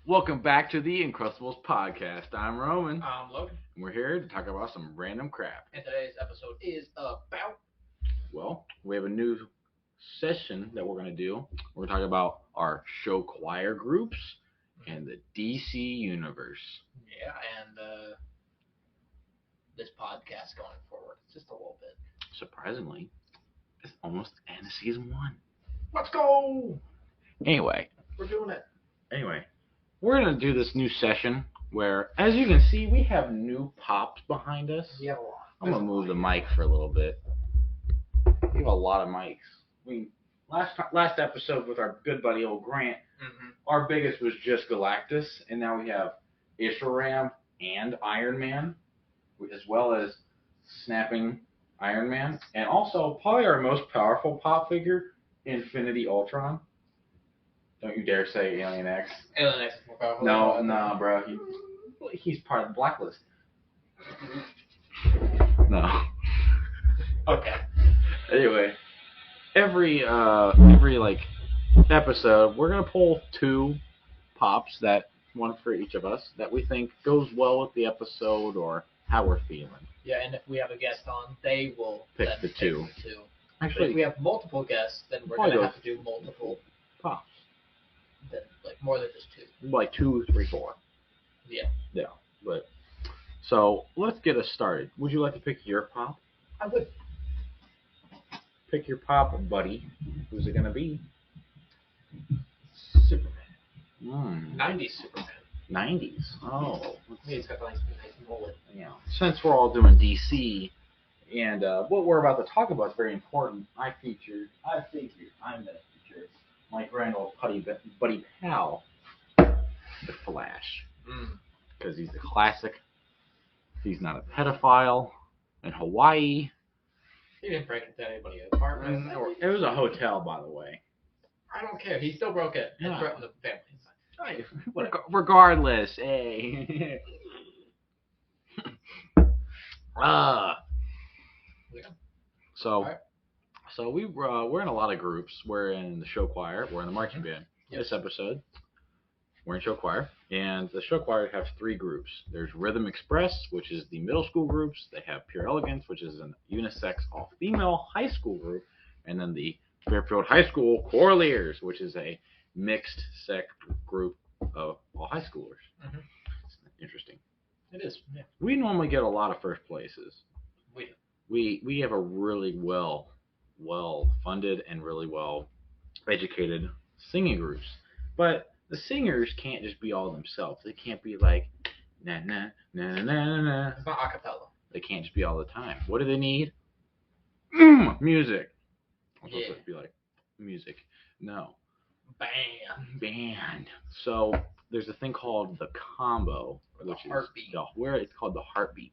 Welcome back to the Incrustables podcast. I'm Roman, I'm Logan, and we're here to talk about some random crap. and today's episode is about... Well, we have a new session that we're going to do. We're going to talk about our show choir groups and the DC universe. Yeah, and this podcast going forward, just a little bit. Surprisingly, it's almost the end of season 1. Let's go! Anyway, We're doing it. We're going to do this new session where, as you can see, we have new pops behind us. We have a lot. I'm going to move the mic for a little bit. We have a lot of mics. Last episode with our good buddy old Grant, our biggest was just Galactus, and now we have Isharam and Iron Man, as well as Snapping Iron Man, and also probably our most powerful pop figure, Infinity Ultron. Don't you dare say Alien X. Alien X is more powerful. No, bro. He's part of the blacklist. No. Okay. Anyway, every episode, we're gonna pull 2 pops, one for each of us, that we think goes well with the episode or how we're feeling. Yeah, and if we have a guest on, they will Pick then the two. Pick the 2. Actually, But if we have multiple guests, then we're Probably going to have to do multiple, pops, then, like more than just 2. like 2, 3, 4. Yeah. Yeah, but so let's get us started. Would you like to pick your pop? I would. Pick your pop, buddy. Who's it gonna be? Superman. 90s Superman. 90s. Oh. He's got nice mullet. Yeah. Since we're all doing DC, and what we're about to talk about is very important, I'm going to feature my grand old buddy pal, the Flash. Because he's a classic. He's not a pedophile in Hawaii. He didn't break into anybody's apartment. It was a hotel, by the way. I don't care. He still broke it and Yeah. threatened the family inside. Regardless, hey. So, Right. so we're in a lot of groups. We're in the show choir. We're in the marching band. Yep. This episode, we're in show choir, and the show choir has 3 groups. There's Rhythm Express, which is the middle school groups. They have Pure Elegance, which is an unisex all-female high school group, and then the Fairfield High School Choraliers, which is a mixed sex group of all high schoolers. It's interesting. It is. Yeah. We normally get a lot of first places. We do. We have a really well funded and really well educated singing groups, but the singers can't just be all themselves. They can't be like na na na na na na. It's not a cappella. They can't just be all the time. What do they need? Music. I'm supposed to be like music. No. Band. So there's a thing called the combo, which is heartbeat. It's called the heartbeat.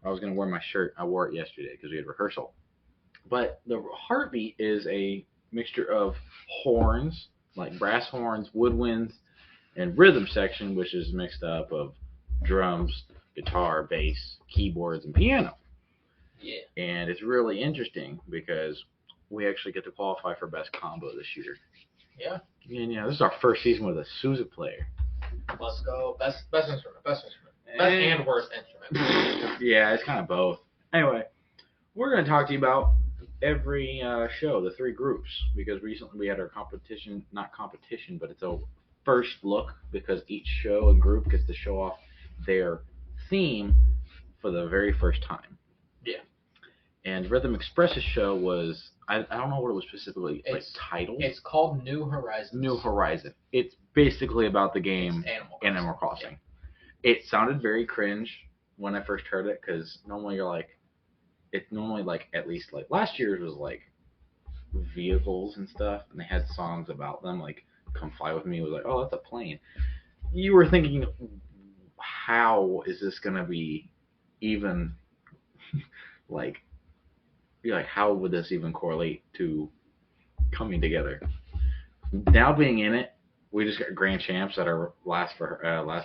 I was gonna wear my shirt. I wore it yesterday because we had rehearsal. But the heartbeat is a mixture of horns, like brass horns, woodwinds, and rhythm section, which is mixed up of drums, guitar, bass, keyboards, and piano. Yeah. And it's really interesting because we actually get to qualify for best combo this year. Yeah. And this is our first season with a Sousa player. Let's go. Best instrument. Best and worst instrument. Yeah, it's kind of both. Anyway, we're going to talk to you about every show, the 3 groups, because recently we had our not competition, but it's a first look, because each show and group gets to show off their theme for the very first time. Yeah. And Rhythm Express's show was, I don't know what it was specifically titled. It's called New Horizons. New Horizon. It's basically about the game Animal Crossing. Yeah. It sounded very cringe when I first heard it, because normally at least last year's was like vehicles and stuff, and they had songs about them, like Come Fly With Me was like, oh, that's a plane. You were thinking, how is this gonna be even how would this even correlate to coming together? Now being in it, we just got grand champs at our last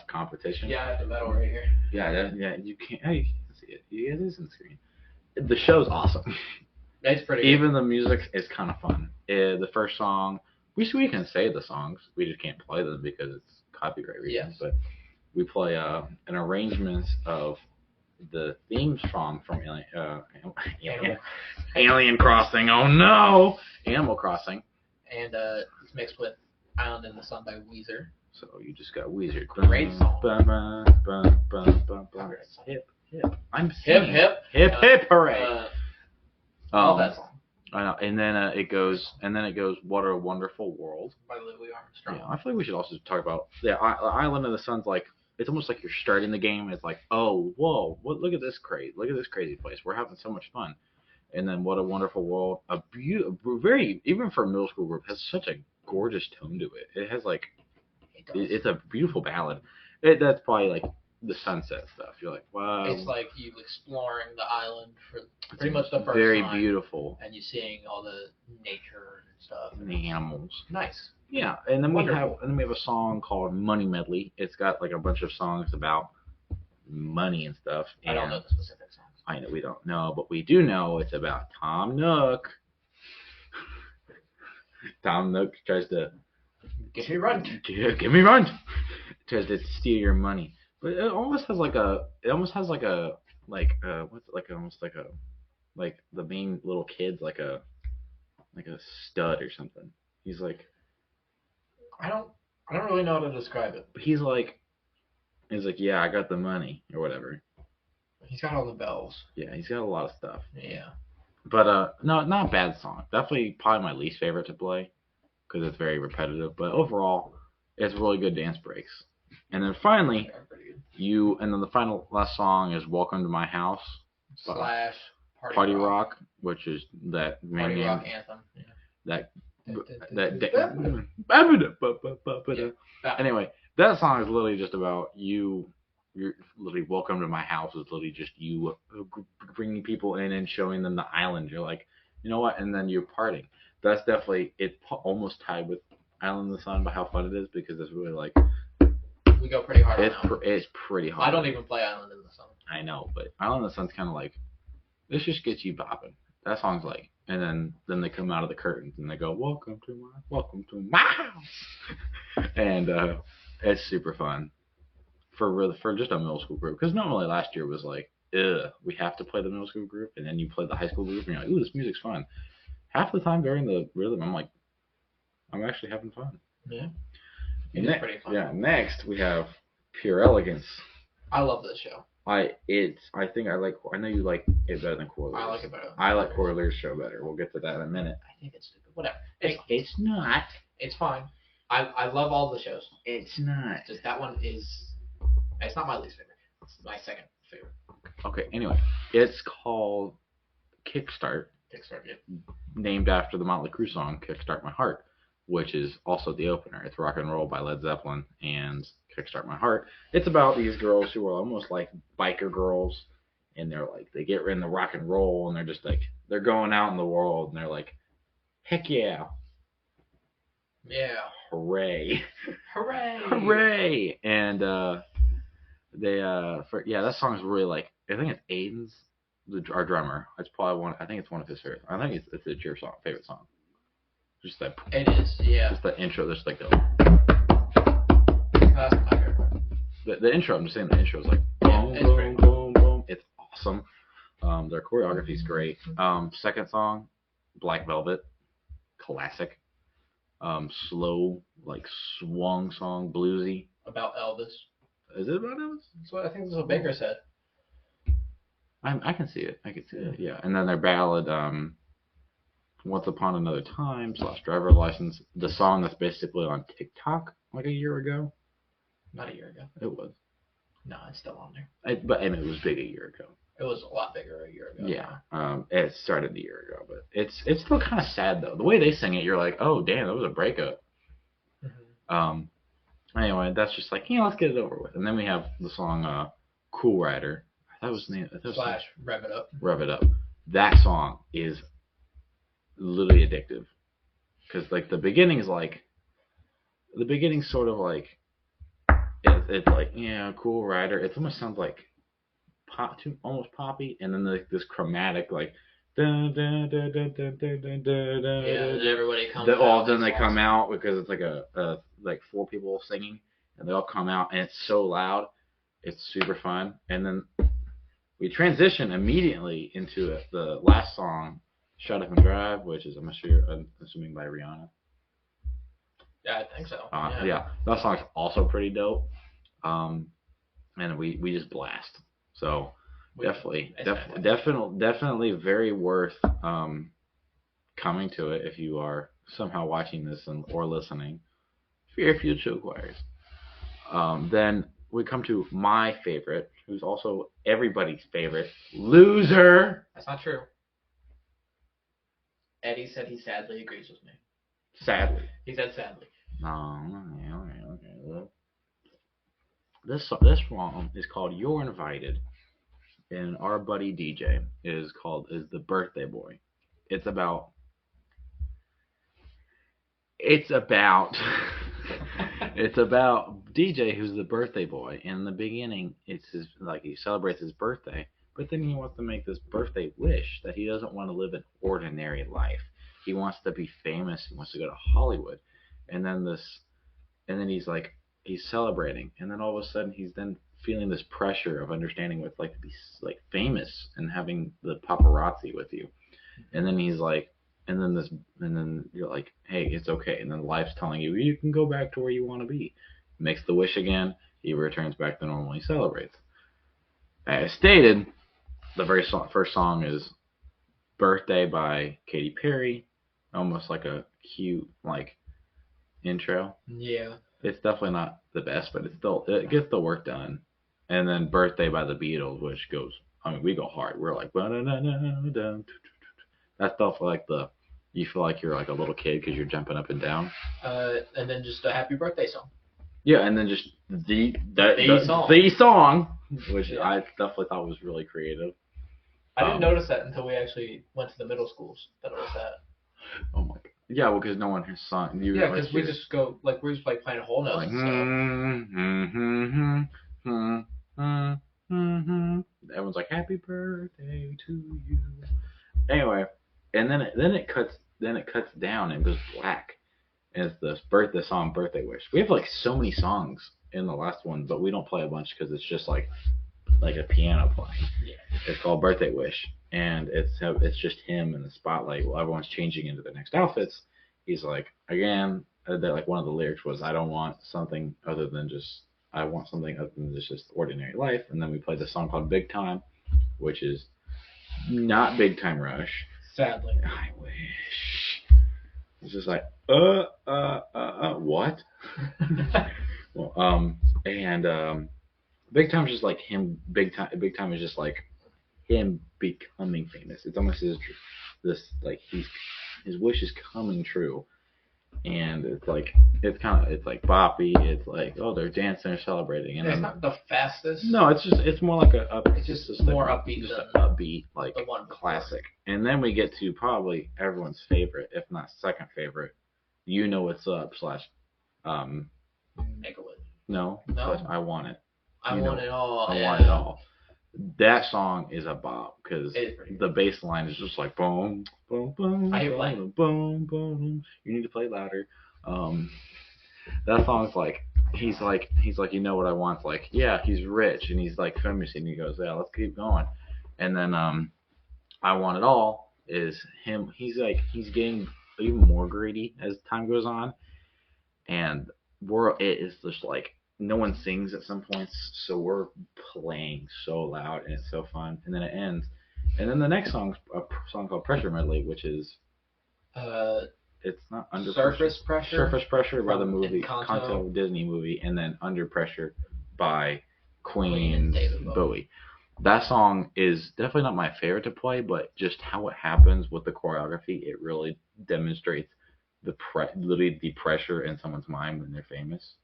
competition. Yeah, I have the medal right here. Yeah, you can't. Hey, you can see it. Yeah, it is on the screen. The show's awesome. It's pretty. Even the music is kind of fun. The first song, we can say the songs, we just can't play them because it's copyright reasons, Yes. but we play an arrangement of the theme song from Alien Crossing. Oh no, Animal Crossing. And it's mixed with Island in the Sun by Weezer. So you just got Weezer. Great song. Hip, hip. I'm Hip, singing. hip. Hip, hooray. Love that song. I know. And then it goes, What a Wonderful World. By Louis Armstrong. Yeah, I feel like we should also talk about Island of the Sun's like, it's almost like you're starting the game. It's like, oh, whoa, look at this crazy place. We're having so much fun. And then What a Wonderful World, very, even for a middle school group, has such a gorgeous tone to it. It has like, it's a beautiful ballad. That's probably like the sunset stuff. You're like, wow. It's like you exploring the island for pretty much the first time. Very beautiful. And you seeing all the nature and stuff. And the animals. Nice. Yeah, and then Wonderful. we have a song called Money Medley. It's got like a bunch of songs about money and stuff. I don't know the specific songs. I know we don't know, but we do know it's about Tom Nook. Tom Nook tries to give me run. Give me run. Tries to steal your money, but it almost has like the main little kid's like a stud or something. He's like, I don't really know how to describe it. He's like, yeah, I got the money or whatever. He's got all the bells. Yeah, he's got a lot of stuff. Yeah. But no, not a bad song. Definitely probably my least favorite to play because it's very repetitive. But overall, it's really good dance breaks. And then finally, the last song is Welcome to My House / Party Rock, which is that Party Rock anthem. Yeah. Anyway, that song is literally just about you. You're literally Welcome to My House is literally just you bringing people in and showing them the island. You're like, you know what? And then you're partying. That's definitely, it's almost tied with Island in the Sun by how fun it is because it's really like, we go pretty hard. It's pretty hard. I don't even play Island in the Sun. I know, but Island in the Sun's kind of like, this just gets you bopping. That song's like, and then they come out of the curtains and they go, welcome to my house. And it's super fun for just a middle school group. Because normally last year was like, we have to play the middle school group, and then you play the high school group, and you're like, ooh, this music's fun. Half the time during the rhythm, I'm like, I'm actually having fun. Yeah. It's pretty fun. Yeah. Next we have Pure Elegance. I love this show. I know you like it better than Corley's. I like it better. I like Corley's show better. We'll get to that in a minute. I think it's stupid. Whatever. It's not. It's fine. I love all the shows. It's not. It's just that one is. It's not my least favorite. It's my second favorite. Okay. Anyway, it's called Kickstart. Kickstart. Yeah. Named after the Motley Crue song "Kickstart My Heart," which is also the opener. It's Rock and Roll by Led Zeppelin and Kickstart My Heart. It's about these girls who are almost like biker girls, and they're like, they get in the rock and roll, and they're just like, they're going out in the world, and they're like, heck yeah. Yeah. Hooray. Hooray. Hooray. And that song is really like, I think it's Aiden's, our drummer. It's probably I think it's one of his favorites. I think it's your favorite song. Just that. It is, yeah. Just the intro, just like That's my favorite. The intro, I'm just saying the intro is like boom, boom, boom, boom. It's awesome. Their choreography is great. Second song, Black Velvet, classic. Slow, like swung song, bluesy. About Elvis. Is it about Elvis? That's what I think that's what Baker said. I can see it. Yeah. And then their ballad, Once Upon Another Time / Driver License, the song that's basically on TikTok like a year ago. Not a year ago. It was. No, it's still on there. It was big a year ago. It was a lot bigger a year ago. Yeah. It started a year ago, but it's still kind of sad though. The way they sing it, you're like, oh damn, that was a breakup. Mm-hmm. Anyway, that's just like, let's get it over with. And then we have the song Cool Rider. That was the name. / Rev It Up. Rev It Up. That song is literally addictive. Because like the beginning's sort of like, it's like, Cool Rider. It almost sounds like almost poppy, and then this chromatic like dun, dun, dun, dun, dun, dun, dun, dun, and everybody comes out. Then they come out because it's like a like four people singing, and they all come out, and it's so loud. It's super fun. And then we transition immediately into the last song, Shut Up and Drive, which is, I'm assuming by Rihanna. Yeah, I think so. Yeah, that song's also pretty dope. And we just blast. So definitely very worth coming to it if you are somehow watching this or listening. If you so requires. Then we come to my favorite, who's also everybody's favorite, Loser. That's not true. Eddie said he sadly agrees with me. Sadly. He said sadly. Okay. Well, this song is called "You're Invited," and our buddy DJ is the Birthday Boy. It's about DJ, who's the birthday boy. And in the beginning, it's he celebrates his birthday, but then he wants to make this birthday wish that he doesn't want to live an ordinary life. He wants to be famous. He wants to go to Hollywood, and then he's celebrating, and then all of a sudden he's then feeling this pressure of understanding what it's like to be famous and having the paparazzi with you, and then he's like. And then you're like, hey, it's okay. And then life's telling you can go back to where you want to be. Makes the wish again. He returns back to normal. He celebrates. As stated, the first song is "Birthday" by Katy Perry. Almost like a cute intro. Yeah. It's definitely not the best, but it gets the work done. And then "Birthday" by the Beatles, which goes. We go hard. We're like. That's stuff you feel like you're like a little kid because you're jumping up and down. And then just a happy birthday song. Yeah, and then just the song, which I definitely thought was really creative. I didn't notice that until we actually went to the middle schools that it was that. Oh my god. Yeah, well, because no one has sung. Yeah, because we just go we're just playing a whole note and stuff. Everyone's like, "Happy birthday to you." Anyway. And then it cuts down and goes black. And it's the song "Birthday Wish." We have so many songs in the last one, but we don't play a bunch because it's just like a piano playing. Yeah. It's called "Birthday Wish," and it's just him in the spotlight while everyone's changing into their next outfits. He's like, again, one of the lyrics was, "I don't want something other than just ordinary life." And then we played the song called "Big Time," which is not Big Time Rush. Sadly. I wish. It's just like, what? Well, Big Time is just like him. Big Time is just like him becoming famous. It's almost his wish is coming true, and it's like boppy. It's like, oh, they're dancing, they're celebrating, and it's not the fastest. No, it's more like it's just more upbeat. Just an upbeat the one classic. And then we get to probably everyone's favorite, if not second favorite, "You Know What's Up" / Megalith. No. I Want It. I want it all. I want it all. That song is a bop because the bass line is just like boom, boom, boom, boom, boom, boom. You need to play louder. That song's he's like, you know what I want? Yeah, he's rich and he's famous, and he goes, yeah, let's keep going. And then "I Want It All" is him. He's getting even more greedy as time goes on, and it is just no one sings at some points, so we're playing so loud and it's so fun. And then it ends, and then the next song's a song called "Pressure Medley," which is it's not Under Surface Pressure. Surface Pressure by the movie Kanto Disney movie, and then Under Pressure by Queen and David Bowie. That song is definitely not my favorite to play, but just how it happens with the choreography, it really demonstrates literally the pressure in someone's mind when they're famous.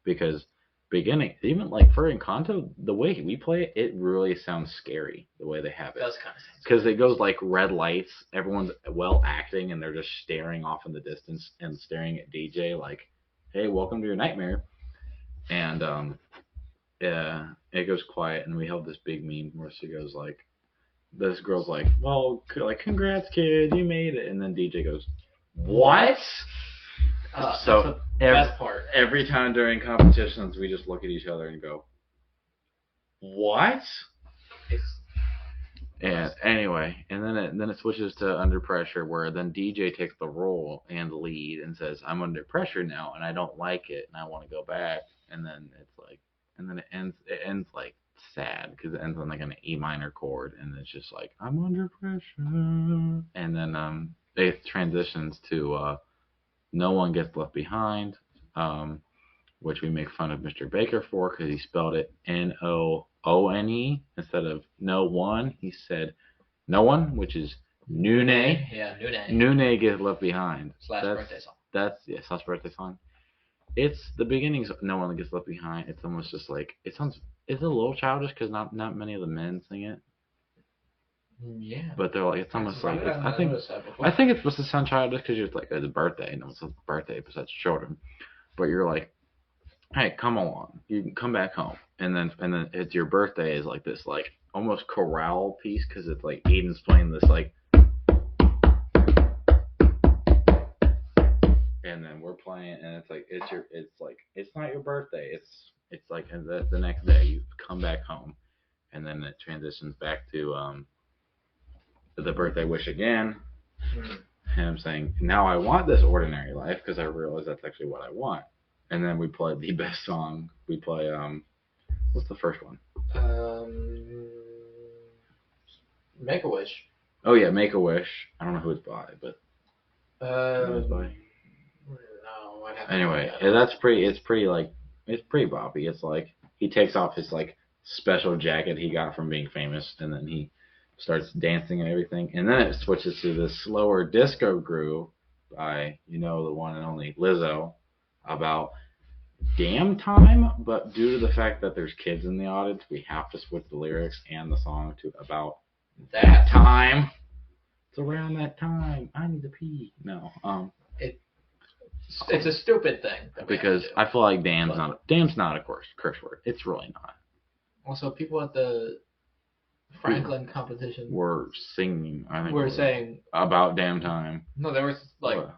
Because beginning, even for Encanto, the way we play it, it really sounds scary the way they have it. It does kind of sound because it goes red lights, everyone's well acting, and they're just staring off in the distance and staring at DJ hey, welcome to your nightmare. And it goes quiet, and we have this big meme where she goes this girl's well, congrats kid, you made it, and then DJ goes, what? So that's the best part. Every time during competitions, we just look at each other and go, "What?" And anyway, and then it switches to Under Pressure, where then DJ takes the role and the lead and says, "I'm under pressure now, and I don't like it, and I want to go back." And then it's like, and then it ends like sad because it ends on like an E minor chord, and it's just like, "I'm under pressure," and then it transitions to No One Gets Left Behind, which we make fun of Mr. Baker for because he spelled it Noone instead of no one. He said no one, which is Nune. Yeah, Nune Gets Left Behind. Slash birthday song. Slash birthday song. It's the beginnings of No One Gets Left Behind. It's almost just like it's a little childish because not many of the men sing it. Yeah. But they're like, it's almost like I think it's supposed to sound childish because you're like it's a birthday, and it's a birthday besides children. But you're like, hey, come along, you can come back home, and then it's your birthday is like this like almost chorale piece because it's like Aiden's playing this like, and then we're playing, and it's like it's not your birthday, it's like the next day you come back home, and then it transitions back to the birthday wish again. Him saying, now I want this ordinary life because I realize that's actually what I want. And then we play the best song. We play, what's the first one? Make a Wish. Oh, yeah, Make a Wish. I don't know who it's by, but. Who it's by? No, I'd have to anyway, it's pretty boppy. It's like, he takes off his, like, special jacket he got from being famous, and then he starts dancing and everything, and then it switches to this slower disco groove by the one and only Lizzo about damn time, but due to the fact that there's kids in the audience, we have to switch the lyrics and the song to about that time. It's around that time. I need to pee. No, it's a stupid thing because I feel like damn's not a curse word. It's really not. Also, people at the Franklin competition were singing. I think we're saying about damn time. No, there was like I don't know.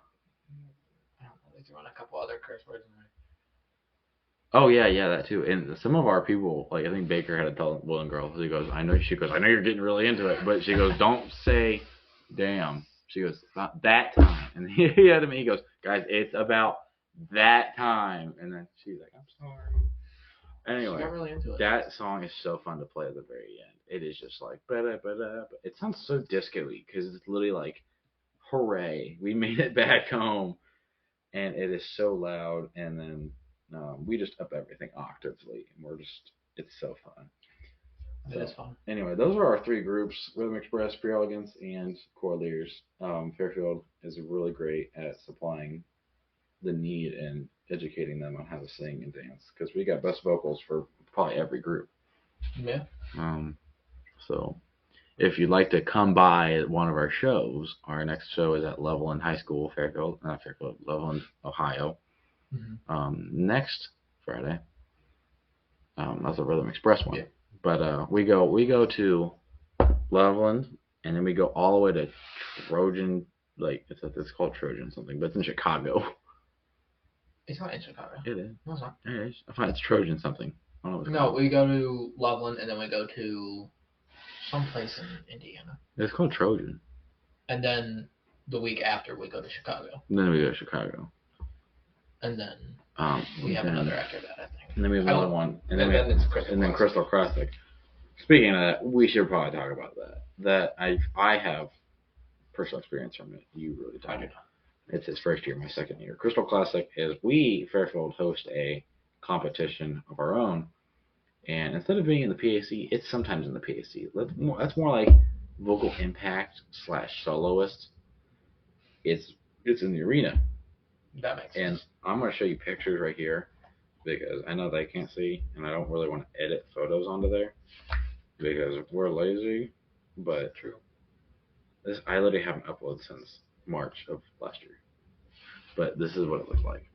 They threw in a couple other curse words in there. Oh yeah, that too. And some of our people, like I think Baker had to tell Will and Girl. She goes, I know you're getting really into it, but she goes, don't say damn. She goes, not that time. And he had to me. He goes, guys, it's about that time. And then she's like, I'm sorry. Anyway, she got really into it. That song is so fun to play at the very end. It is just like, it sounds so disco-y because it's literally like, hooray, we made it back home. And it is so loud. And then we just up everything octavely. And it's so fun. It is fun. Anyway, those are our three groups: Rhythm Express, Pure Elegance, and Cordeliers. Fairfield is really great at supplying the need and educating them on how to sing and dance because we got best vocals for probably every group. Yeah. So if you'd like to come by one of our shows, our next show is at Levelland High School, Levelland, Ohio. Mm-hmm. Next Friday. That's a Rhythm Express one. Yeah. But we go to Levelland, and then we go all the way to Trojan. Like it's called Trojan something, but it's in Chicago. It's not in Chicago. It is. No, it's not. It is. I find it's Trojan something. I don't know no, we go to Loveland, and then we go to someplace in Indiana. It's called Trojan. And then the week after, we go to Chicago. And then we go to Chicago. And then we have another after that, I think. And then we have another one. And then Crystal Classic. Speaking of that, we should probably talk about that. That I have personal experience from it. You really don't. I do not. It's his first year, my second year. Crystal Classic is we, Fairfield, host a competition of our own. And instead of being in the PAC, it's sometimes in the PAC. That's more like vocal impact / soloist. It's in the arena. That makes sense. And I'm going to show you pictures right here because I know they can't see, and I don't really want to edit photos onto there because we're lazy. But true. I literally haven't uploaded since March of last year. But this is what it looks like.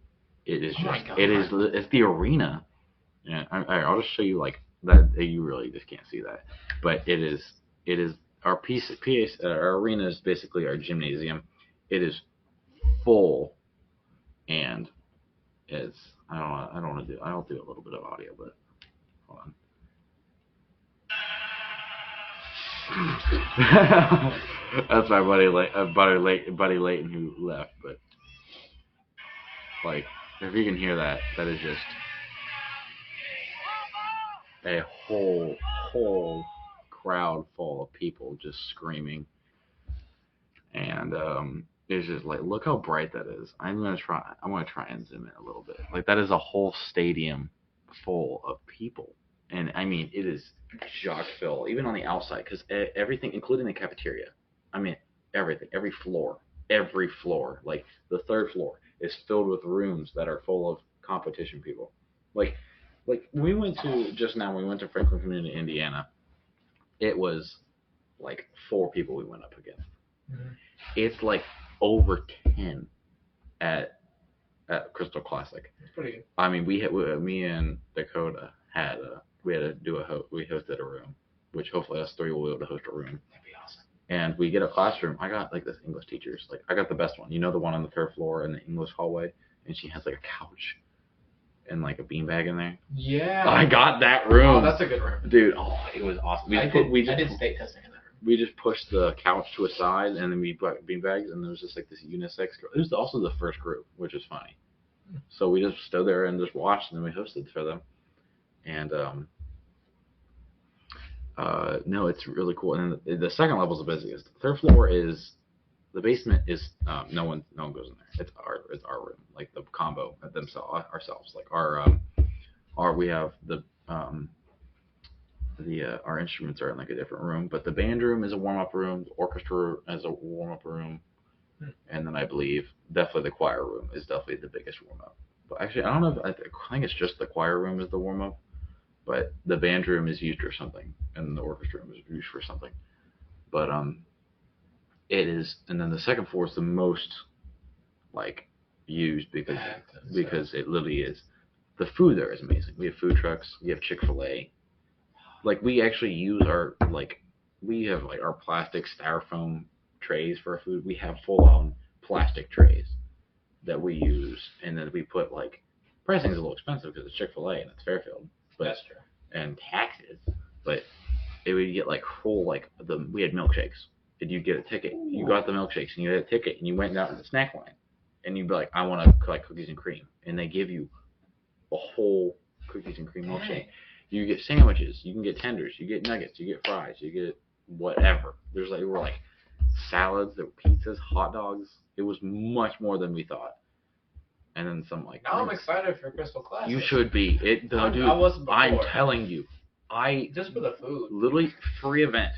It is it's the arena. Yeah, I'll just show you like that. You really just can't see that, but it is our our arena is basically our gymnasium. It is full, and it's I don't want to do I'll do a little bit of audio, but hold on. That's my buddy Layton who left, but like if you can hear that, that is just a whole crowd full of people just screaming, and it's just like, look how bright that is. I'm gonna try and zoom in a little bit. Like that is a whole stadium full of people, and I mean it is chock full even on the outside because everything, including the cafeteria. I mean everything, every floor, like the third floor is filled with rooms that are full of competition people. Like we went to Franklin Community, Indiana. It was like 4 people we went up against. Mm-hmm. It's like over 10 at Crystal Classic. That's pretty good. I mean, me and Dakota we hosted a room, which hopefully us 3 will be able to host a room. That'd be awesome. And we get a classroom. I got like this English teacher's. Like I got the best one. You know, the one on the 3rd floor in the English hallway, and she has like a couch and like a beanbag in there. Yeah. I got that room. Oh, that's a good room. Dude, it was awesome. I did state testing in that room. We just pushed the couch to a side, and then we brought beanbags, and there was just like this unisex girl. It was also the first group, which is funny. So we just stood there and just watched, and then we hosted for them. And no, it's really cool. And the second level is the busiest. The 3rd floor is the basement is no one goes in there. It's our room, like the combo ourselves. Like we have our instruments are in like a different room, but the band room is a warm up room, the orchestra is a warm up room, and then I believe definitely the choir room is definitely the biggest warm up. But actually, I don't know. I think it's just the choir room is the warm up, but the band room is used for something, and the orchestra room is used for something. But it is, and then the second floor is the most like used because it literally is. The food there is amazing. We have food trucks. We have Chick-fil-A. Like we actually use we have like our plastic styrofoam trays for our food. We have full on plastic trays that we use, and then we put like pricing is a little expensive because it's Chick-fil-A and it's Fairfield, but that's true. And taxes, but it would get like full we had milkshakes. And you get a ticket. You got the milkshakes and you had a ticket and you went down to the snack line and you'd be like, I want to like cookies and cream, and they give you a whole cookies and cream milkshake. You get sandwiches, you can get tenders, you get nuggets, you get fries, you get whatever. There were like salads, there were pizzas, hot dogs. It was much more than we thought. And then some like. Now I'm excited for Crystal Classic. You should be. Dude, I wasn't before. I'm telling you, just for the food. Literally free event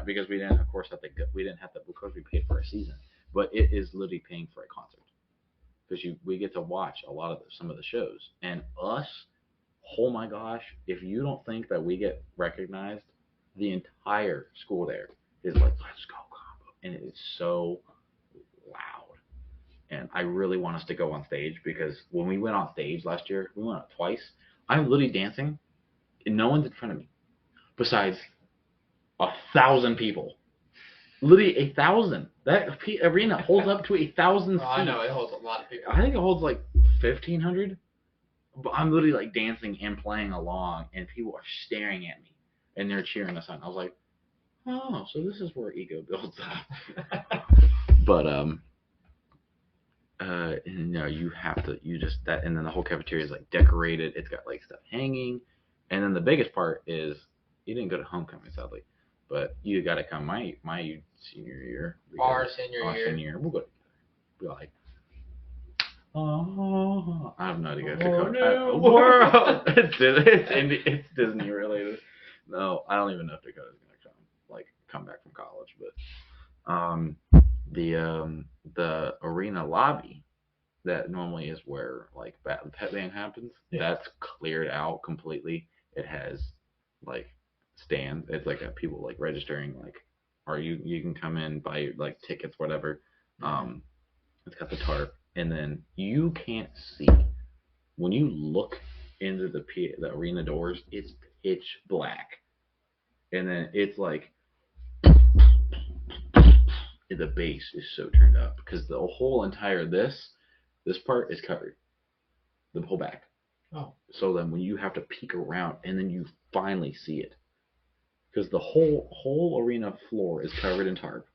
because we didn't have to because we paid for a season, but it is literally paying for a concert because we get to watch some of the shows, and us. Oh my gosh, if you don't think that we get recognized, the entire school there is like, let's go combo. And it is so loud. And I really want us to go on stage because when we went on stage last year, we went up twice. I'm literally dancing and no one's in front of me besides 1,000 people. Literally 1,000. That arena holds up to 1,000 seats. I know, it holds a lot of people. I think it holds like 1,500. But I'm literally like dancing and playing along, and people are staring at me, and they're cheering us on. I was like, oh, so this is where ego builds up. But no, you have to. And then the whole cafeteria is like decorated. It's got like stuff hanging, and then the biggest part is you didn't go to homecoming sadly, but you got to come my senior year. Our senior year, we'll go. Be like. Oh, I have no idea. World. It's Disney related. No, I don't even know if Dakota's gonna come back from college. But the arena lobby that normally is where like pet band happens. Yeah. That's cleared out completely. It has like stands. It's like people like registering or you can come in buy like tickets whatever. It's got the tarp. And then you can't see. When you look into the arena doors, it's pitch black. And then it's like the bass is so turned up because the whole entire this This part is covered, the whole back. Oh. So then when you have to peek around and then you finally see it, because the whole arena floor is covered in tarp.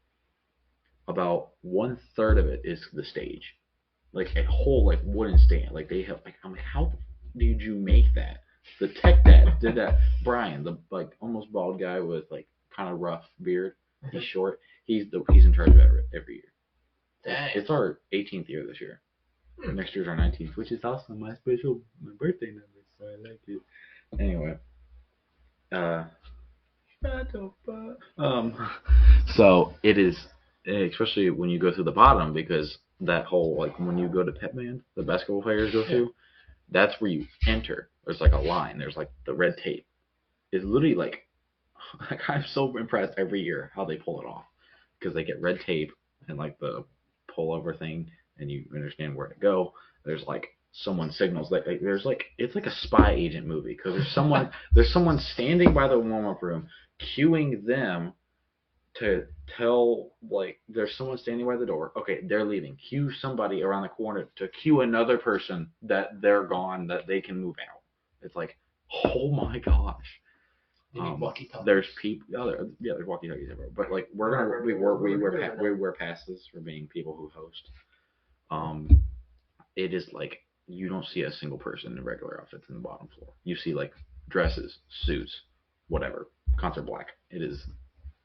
About 1/3 of it is the stage, like a whole like wooden stand. Like they have like I'm like how did you make that? The tech that did that, Brian, the like almost bald guy with like kind of rough beard. He's short. He's in charge of it every year. Dang. It's our 18th year this year. Next year's our 19th, which is also my birthday number, so I like it. Anyway, so it is, especially when you go through the bottom, because that whole like when you go to Pet Band, the basketball players go through. That's where you enter. There's like a line. There's like the red tape. It's literally like I'm so impressed every year how they pull it off, because they get red tape and like the pullover thing, and you understand where to go. There's like someone signals like there's like it's like a spy agent movie, because there's someone standing by the warm up room cueing them to tell, like there's someone standing by the door. Okay, they're leaving. Cue somebody around the corner to cue another person that they're gone, that they can move out. It's like, oh my gosh. There's people. There's walkie-talkies everywhere. But like we wear passes for being people who host. It is like you don't see a single person in regular outfits in the bottom floor. You see like dresses, suits, whatever, concert black. It is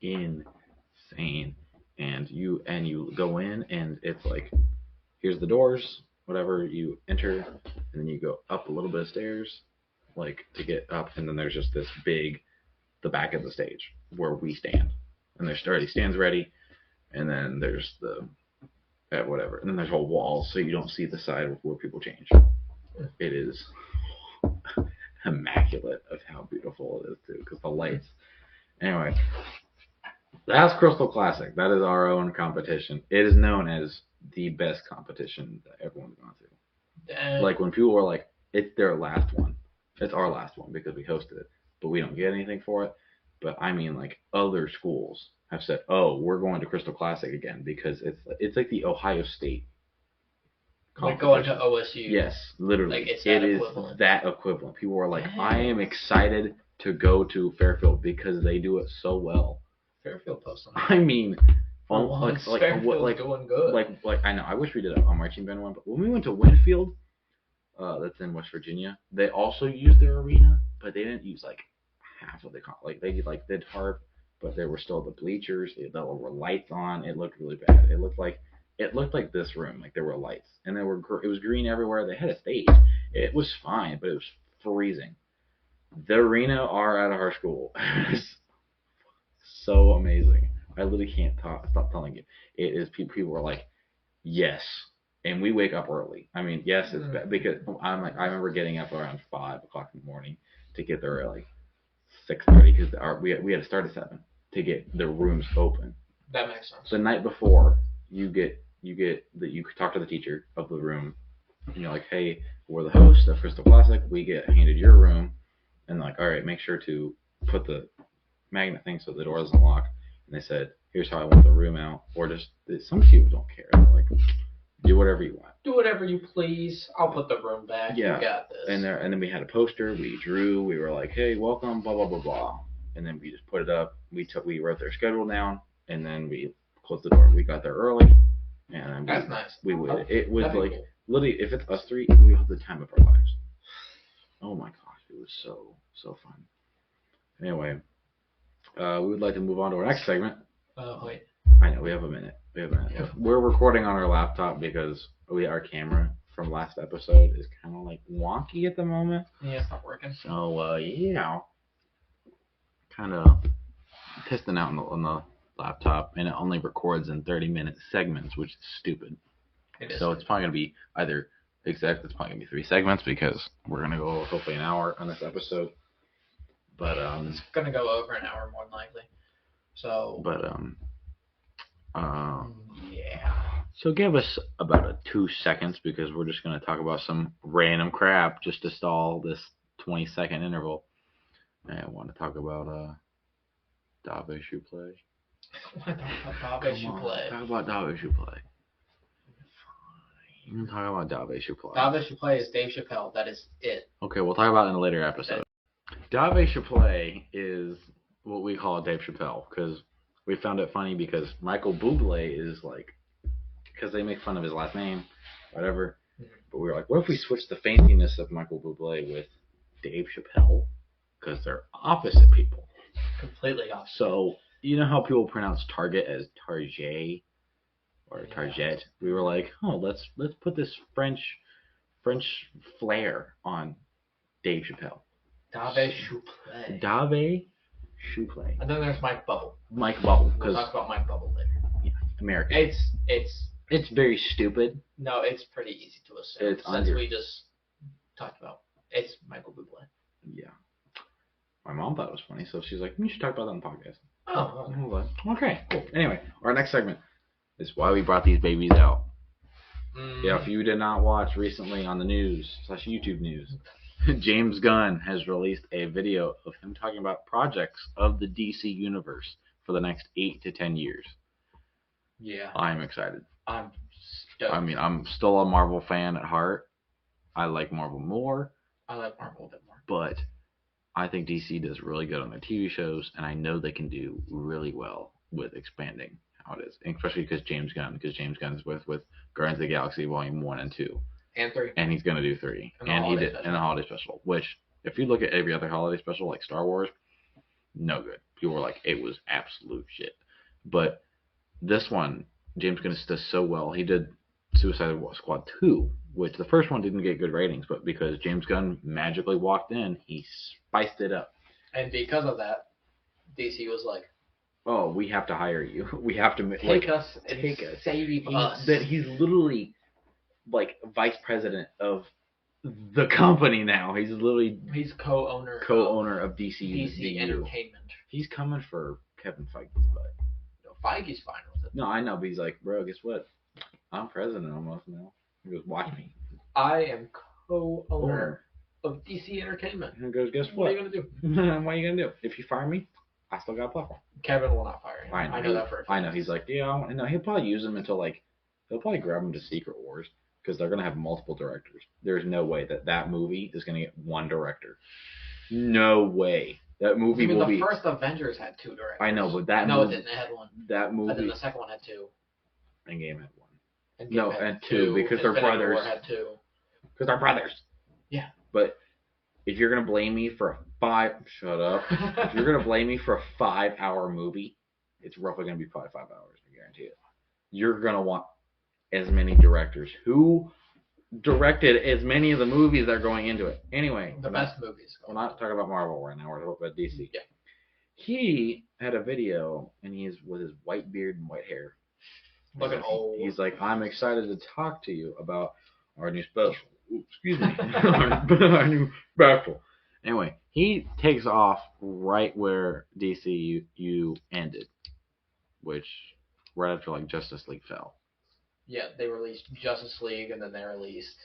insane. And you go in and it's like, here's the doors, whatever, you enter, and then you go up a little bit of stairs, like to get up, and then there's just this big, the back of the stage where we stand, and there's already stands ready, and then there's the whatever, and then there's whole walls so you don't see the side where people change. It is immaculate of how beautiful it is too, because the lights. Anyway, that's Crystal Classic. That is our own competition. It is known as the best competition that everyone's gone to. Damn. Like when people were like, it's their last one. It's our last one because we hosted it, but we don't get anything for it. But I mean, like other schools have said, "Oh, we're going to Crystal Classic again," because it's like the Ohio State. Like going to OSU. Yes, literally. Like it's that equivalent. Is that equivalent. People are like, I am excited to go to Fairfield because they do it so well. Fairfield posts on that. I mean, Fairfield's doing good. Like I know. I wish we did a marching band one, but when we went to Winfield, that's in West Virginia, they also used their arena, but they didn't use like half of the they did harp, but there were still the bleachers. There were lights on. It looked really bad. It looked like this room. Like there were lights, and it was green everywhere. They had a stage. It was fine, but it was freezing. The arena at our school is so amazing. I literally can't stop telling you. It is. People were like, yes. And we wake up early. I mean, yes, it's bad because I remember getting up around 5 o'clock in the morning to get there at like 6:30 because we had to start at 7 to get the rooms open. That makes sense. The night before, you talk to the teacher of the room, and you're like, hey, we're the host of Crystal Classic. We get handed your room, and like, all right, make sure to put the magnet thing so the door doesn't lock. And they said, here's how I want the room out, or just some people don't care. They're like, do whatever you want. Do whatever you please. I'll put the room back. Yeah. You got this. And then we had a poster. We drew. We were like, hey, welcome, blah, blah, blah, blah. And then we just put it up. We wrote their schedule down, and then we closed the door. We got there early. And that's nice. We would. It was like, cool. Literally, if it's us three, we had the time of our lives. Oh my gosh, it was so fun. Anyway, we would like to move on to our next segment. Wait. I know, we have a minute. We're recording on our laptop because our camera from last episode is kind of like wonky at the moment. Yeah, it's not working. So, kind of testing out on the laptop, and it only records in 30-minute segments, which is stupid. It is. So it's probably going to be it's probably going to be 3 segments because we're going to go hopefully an hour on this episode. But it's going to go over an hour more than likely. So. But yeah. So give us about 2 seconds because we're just going to talk about some random crap just to stall this 20-second interval. And I want to talk about Dave Shoe Play. What about Dave Shoe Play? Talk about Dave Shoe Play. We're talking about Dave Chappelle. Dave Chappelle is Dave Chappelle. That is it. Okay, we'll talk about it in a later episode. Dave Chappelle is what we call Dave Chappelle because we found it funny because Michael Bublé is like, because they make fun of his last name, whatever. But we were like, what if we switch the fanciness of Michael Bublé with Dave Chappelle? Because they're opposite people. Completely opposite. So, you know how people pronounce Target as Target or Target? We were like, oh, let's put this French flair on Dave Chappelle. Dave Chappelle. Dave Chappelle. And then there's Mike Bubble. Mike Bubble. We'll talk about Mike Bubble later. Yeah, American. It's very stupid. No, it's pretty easy to assume. Since we just talked about it's Michael Bublé. Yeah. My mom thought it was funny, so she's like, you should talk about that on the podcast. Oh. Okay, cool. Anyway, our next segment is why we brought these babies out. Yeah, if you did not watch recently on the news / YouTube news, James Gunn has released a video of him talking about projects of the DC universe for the next 8 to 10 years. Yeah. I'm excited. I'm stoked. I mean, I'm still a Marvel fan at heart. I like Marvel more. I like Marvel a bit more. But I think DC does really good on their TV shows, and I know they can do really well with expanding how it is, and especially because James Gunn is with Guardians of the Galaxy Volume 1 and 2. And 3. And he's going to do 3. And he did in the holiday special, which, if you look at every other holiday special, like Star Wars, no good. People were like, it was absolute shit. But this one, James Gunn does so well. He did Suicide Squad 2, which the first one didn't get good ratings, but because James Gunn magically walked in, he spiced it up. And because of that, DC was like, oh, we have to hire you. We have to take us. Save us. That he's literally like vice president of the company now. He's co-owner of DC Entertainment. He's coming for Kevin Feige's butt. No, Feige's fine with it. No, I know, but he's like, bro, guess what? I'm president almost now. He goes, watch me. I am co-owner of DC Entertainment. And he goes, guess what? What are you gonna do? What are you gonna do? If you fire me, I still got a platform. Kevin will not fire him. I know that for a fact. I know. He's like, yeah, no, he'll probably use him until he'll probably grab him to Secret Wars because they're gonna have multiple directors. There's no way that movie is gonna get one director. No way. That movie will be. The first Avengers had 2 directors. I know, but that movie. No, it didn't. It had 1. That movie. And then the second one had 2. Endgame had 1. And 2 because they're brothers. War had 2. Because they're brothers. Yeah. But if you're gonna blame me for shut up. If you're gonna blame me for a 5-hour movie, it's roughly gonna be probably 5 hours. I guarantee it. You're gonna want as many directors who directed as many of the movies that are going into it. Anyway, the best movies. We're not talking about Marvel right now. We're talking about DC. Yeah. He had a video, and he's with his white beard and white hair. Looking old. He's like, I'm excited to talk to you about our new special. Ooh, excuse me. Our new special. Anyway, he takes off right where DCU ended, which right after like Justice League fell. Yeah, they released Justice League, and then they released...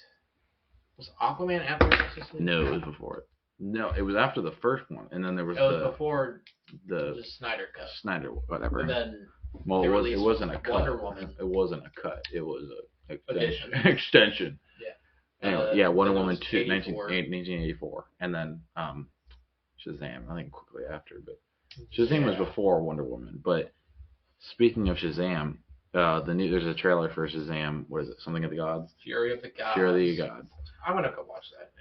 Was Aquaman after Justice League? No, it was before it. No, it was after the first one, and then there was before the Snyder cut. Snyder, whatever. And then it wasn't a cut. Wonder Woman. It wasn't a cut. It was an Addition. extension. Yeah. Anyway, Wonder Woman 2, 1984, and then Shazam. I think quickly after, but Shazam was before Wonder Woman. But speaking of Shazam, there's a trailer for Shazam. What is it? Something of the Gods. Fury of the Gods. Fury of the Gods. I'm gonna go watch that.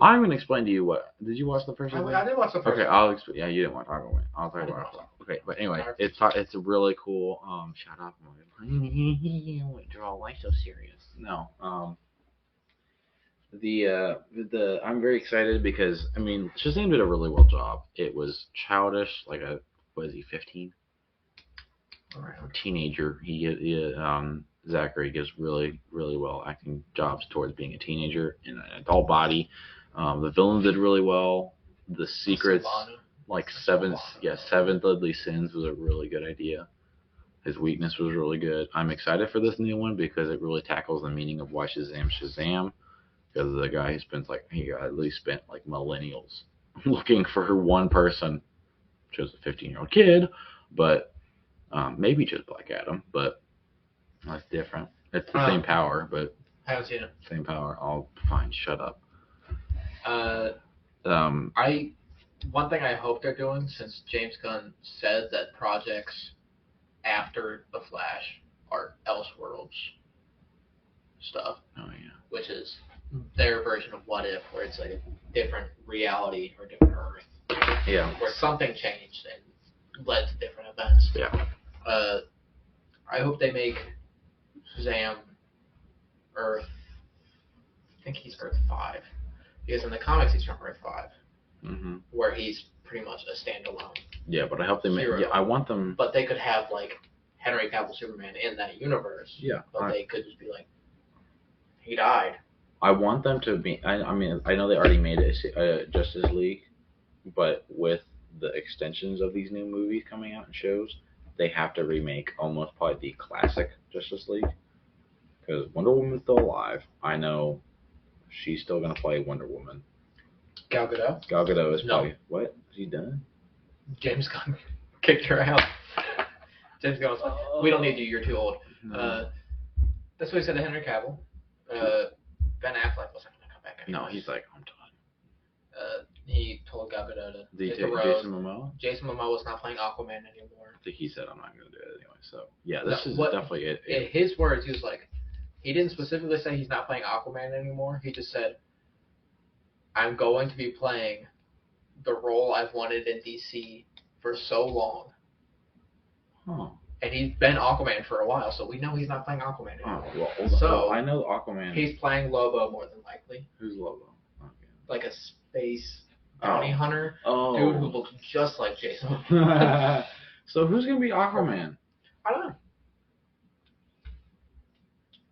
I'm gonna explain to you what. Did you watch the first one? I did watch the first one. Okay, I'll explain. Yeah, you didn't watch Aquaman. I'll talk about it. Okay, but anyway, it's a really cool. Shut up. Draw why so serious? No. I'm very excited because I mean Shazam did a really well job. It was childish, like what is he, 15? Around teenager. Zachary gives really, really well acting jobs towards being a teenager in an adult body. The villains did really well. The secrets, like seven deadly sins, was a really good idea. His weakness was really good. I'm excited for this new one because it really tackles the meaning of why Shazam. Because the guy he at least spent like millennials looking for one person, which was a 15-year-old kid, but maybe just Black Adam, but that's different. It's the same power, but Haven't seen it. Same power. Oh, fine. Shut up. One thing I hope they're doing, since James Gunn said that projects after The Flash are Elseworlds stuff. Oh yeah. Which is their version of What If, where it's like a different reality or different Earth. Yeah. Where something changed and led to different events. Yeah. I hope they make Shazam Earth. I think he's Earth 5. Because in the comics he's from Earth 5. Mm-hmm. Where he's pretty much a standalone. Yeah, but I hope they make. Hero. Yeah, I want them. But they could have like Henry Cavill Superman in that universe. Yeah. But they could just be like, he died. I want them to be. I mean, I know they already made it Justice League, but with the extensions of these new movies coming out and shows, they have to remake almost probably the classic Justice League. Because Wonder Woman's still alive. I know she's still gonna play Wonder Woman. Gal Gadot? Gal Gadot is probably what? Is he done? James Gunn kicked her out. James Gunn was like, we don't need you, you're too old. No. That's what he said to Henry Cavill. Ben Affleck wasn't going to come back anymore. No, he's like, I'm done. He told Gal Gadot to hit the road. Jason Momoa? Jason Momoa was not playing Aquaman anymore. I think he said, I'm not going to do it anyway. So, yeah, this is definitely it. In his words, he was like, he didn't specifically say he's not playing Aquaman anymore. He just said, I'm going to be playing the role I've wanted in DC for so long. Huh. And he's been Aquaman for a while, so we know he's not playing Aquaman anymore. Oh, well, so I know Aquaman. He's playing Lobo more than likely. Who's Lobo? Okay. Like a space bounty hunter dude who looks just like Jason. So who's gonna be Aquaman? I don't know.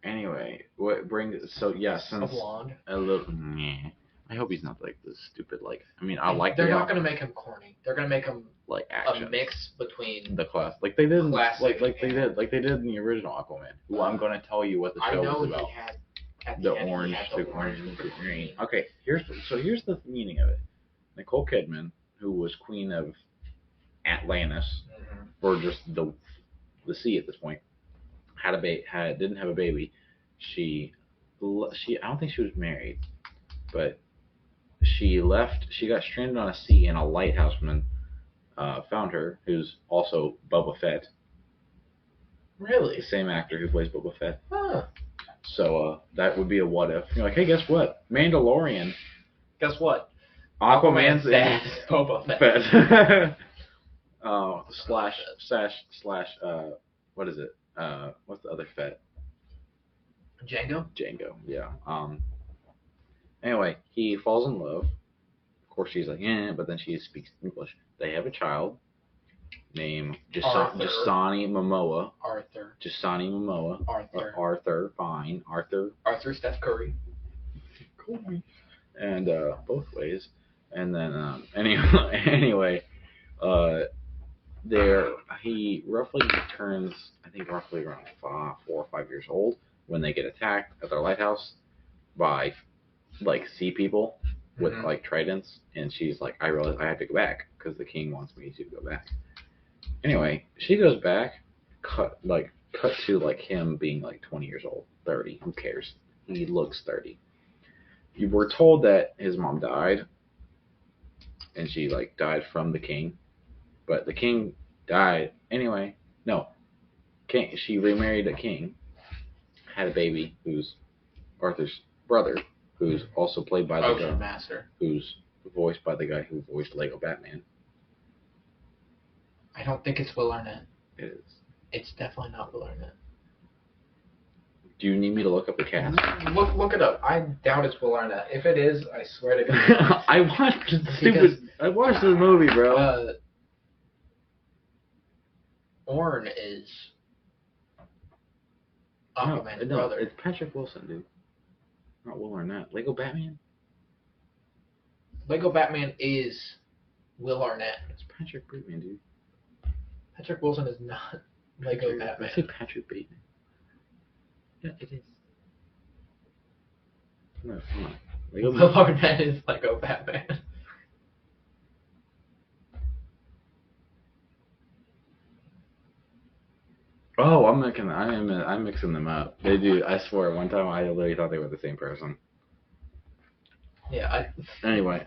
Anyway, what brings since a blonde. A little. I hope he's not like this stupid. Like, I mean, I like. They're not gonna make him corny. They're gonna make him like action. A mix between the class, like they did, like they did in the original Aquaman. Who I'm gonna tell you what the show was about. He had, at the the end, orange the to orange green. Okay, here's the meaning of it. Nicole Kidman, who was queen of Atlantis, or just the sea at this point, didn't have a baby. She I don't think she was married, but she left. She got stranded on a sea, and a lighthouseman found her, who's also Boba Fett. Really? The same actor who plays Boba Fett. Huh. So that would be a what if. You're like, hey, guess what? Mandalorian. Guess what? Aquaman's dad, Boba Fett. slash what is it? What's the other Fett? Django, yeah. Anyway, he falls in love. Of course, she's like, but then she speaks English. They have a child named Jasani Momoa. Arthur, fine. Arthur Steph Curry. And both ways. And then anyway, he roughly turns, I think roughly around 4 or 5 years old when they get attacked at their lighthouse by like sea people with like tridents, and she's like, I realize I have to go back because the king wants me to go back. Anyway, she goes back, cut to like him being like 20 years old, 30. Who cares? He looks 30. You were told that his mom died, and she like died from the king, but the king died anyway. No, she remarried a king, had a baby who's Arthur's brother, who's also played by the guy, Master, who's voiced by the guy who voiced Lego Batman. I don't think it's Will Arnett. It is. It's definitely not Will Arnett. Do you need me to look up the cast? Look it up. I doubt it's Will Arnett. If it is, I swear to God. I watched the movie, bro. Orn is Aquaman's brother. It's Patrick Wilson, dude. Not Will Arnett. Lego Batman? Lego Batman is Will Arnett. It's Patrick Bateman, dude. Patrick Wilson is not Lego Batman. I say Patrick Bateman. Yeah, it is. No, come on. Will Arnett is Lego Batman. Oh, I'm mixing them up. They do. I swear, one time I literally thought they were the same person. Yeah. Anyway,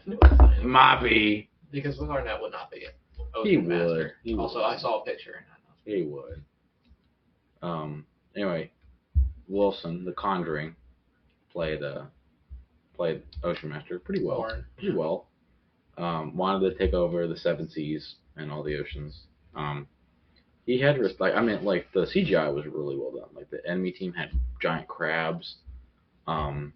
Moppy. Because Will Arnett would not be it. He would. Also, I saw a picture. He would. Anyway, Wilson, The Conjuring, played Ocean Master pretty well. Pretty well. Wanted to take over the seven seas and all the oceans. He had the CGI was really well done. Like the enemy team had giant crabs, and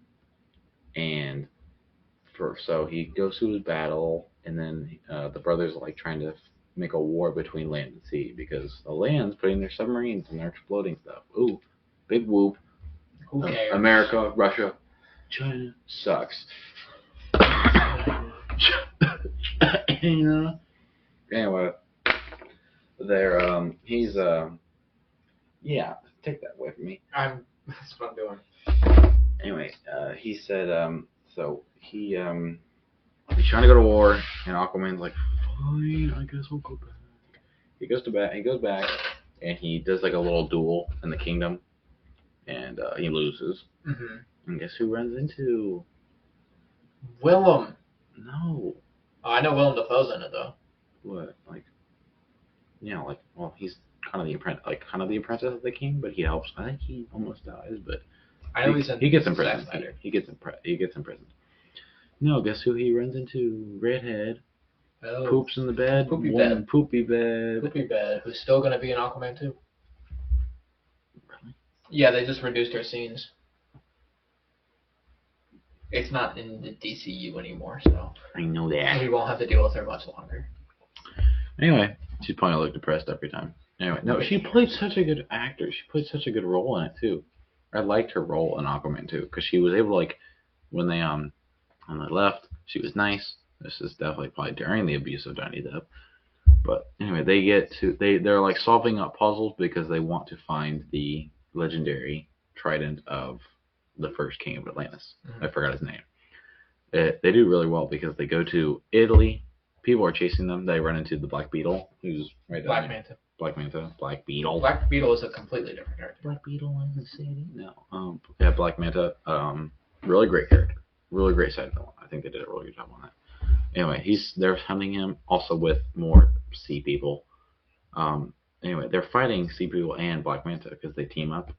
so he goes through his battle, and then the brothers are like trying to make a war between land and sea because the land's putting their submarines and they're exploding stuff. Ooh, big whoop. Who cares? America, Russia, China sucks. China. Anyway, he's yeah, take that away from me. That's what I'm doing. Anyway, he said so he's trying to go to war, and Aquaman's like, fine, I guess I'll go back. He goes back, and he does like a little duel in the kingdom, and he loses. Mm-hmm. And guess who runs into? Willem. No. Oh, I know Willem Dafoe's in it though. What? Well, he's kind of the apprentice of the king, but he helps. I think he almost dies, but I know he gets imprisoned. He gets imprisoned. No, guess who he runs into? Redhead. Oh. Poops in the bed. Poopy bed. Poopy bed. Poopy bed. Who's still gonna be in Aquaman 2. Really? Yeah, they just reduced her scenes. It's not in the DCU anymore, so I know that. we won't have to deal with her much longer. Anyway, she's probably look depressed every time. Anyway, no, she played such a good actor. She played such a good role in it too. I liked her role in Aquaman too because she was able to when they left, she was nice. This is definitely probably during the abuse of Johnny Depp. But anyway, they're like solving up puzzles because they want to find the legendary trident of the first king of Atlantis. Mm-hmm. I forgot his name. They do really well because they go to Italy. People are chasing them. They run into the Black Beetle, who's right Black there. Manta. Black Beetle. Black Beetle is a completely different character. Black Beetle in the city. No. Yeah, Black Manta. Really great character. Really great side villain. I think they did a really good job on that. Anyway, they're hunting him also with more sea people. Anyway, they're fighting sea people and Black Manta because they team up.